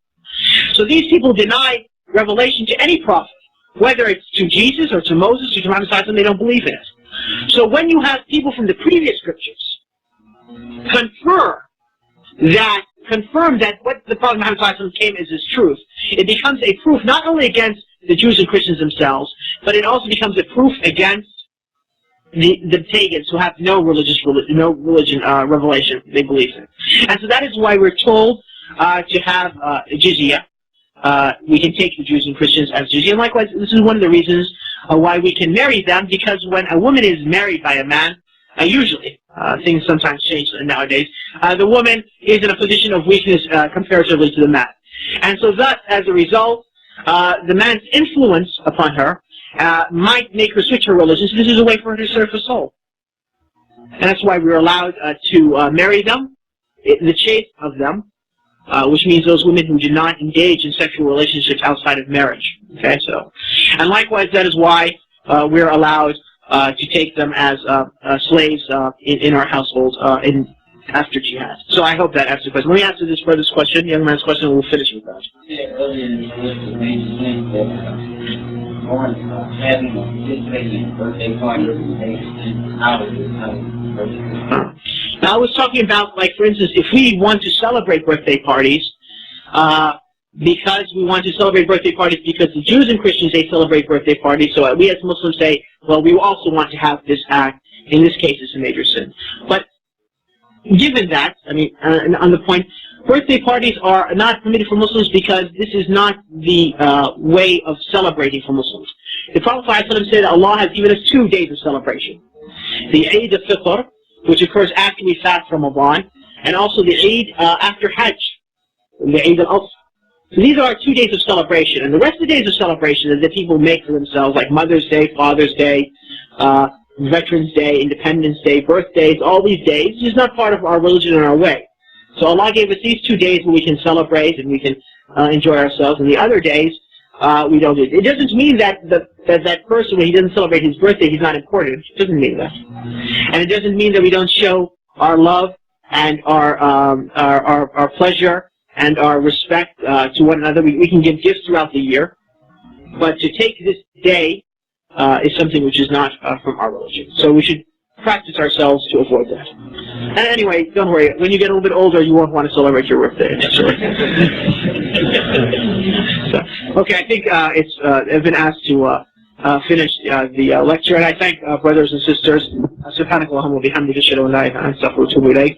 So these people deny revelation to any prophet, whether it's to Jesus or to Moses or to Muhammad ﷺ, they don't believe in it. So when you have people from the previous scriptures confirm that what the Prophet Muhammad ﷺ came as is truth, it becomes a proof not only against the Jews and Christians themselves, but it also becomes a proof against the pagans who have no religion revelation they believe in. And so that is why we're told to have jizya. We can take the Jews and Christians as jizya. And likewise, this is one of the reasons why we can marry them, because when a woman is married by a man, usually, things sometimes change nowadays, the woman is in a position of weakness comparatively to the man. And so thus, as a result, the man's influence upon her might make her switch her religion. So this is a way for her to serve her soul. And that's why we're allowed to marry them, the chaste of them, which means those women who do not engage in sexual relationships outside of marriage. Okay, so, and likewise, that is why we're allowed to take them as slaves in our household after jihad. So I hope that answers the question. Let me answer this brother's question, young man's question, and we'll finish with that. Yeah, earlier in the list, you mentioned that having birthday parties Now I was talking about, like, for instance, if we want to celebrate birthday parties, because we want to celebrate birthday parties because the Jews and Christians, they celebrate birthday parties, so we as Muslims say, well, we also want to have this act. In this case, it's a major sin. But given that, I mean, on the point, birthday parties are not permitted for Muslims because this is not the way of celebrating for Muslims. The Prophet ﷺ said that Allah has given us 2 days of celebration. The Eid al-Fitr, which occurs after we fast from Ramadan, and also the Eid after Hajj, the Eid al-Adha. So these are our 2 days of celebration, and the rest of the days of celebration that people make for themselves, like Mother's Day, Father's Day, Veterans Day, Independence Day, birthdays, all these days, is not part of our religion and our way. So Allah gave us these 2 days where we can celebrate and we can enjoy ourselves, and the other days we don't do it. It doesn't mean that that person, when he doesn't celebrate his birthday, he's not important. It doesn't mean that. And it doesn't mean that we don't show our love and our pleasure and our respect to one another. We can give gifts throughout the year, but to take this day is something which is not from our religion. So we should practice ourselves to avoid that. And anyway, don't worry. When you get a little bit older, you won't want to celebrate your birthday. So, okay, I think I've been asked to finish the lecture, and I thank brothers and sisters. سبحانك اللهم وبحمدك أشهد أن لا إله إلا أنت أستغفرك وأتوب إليك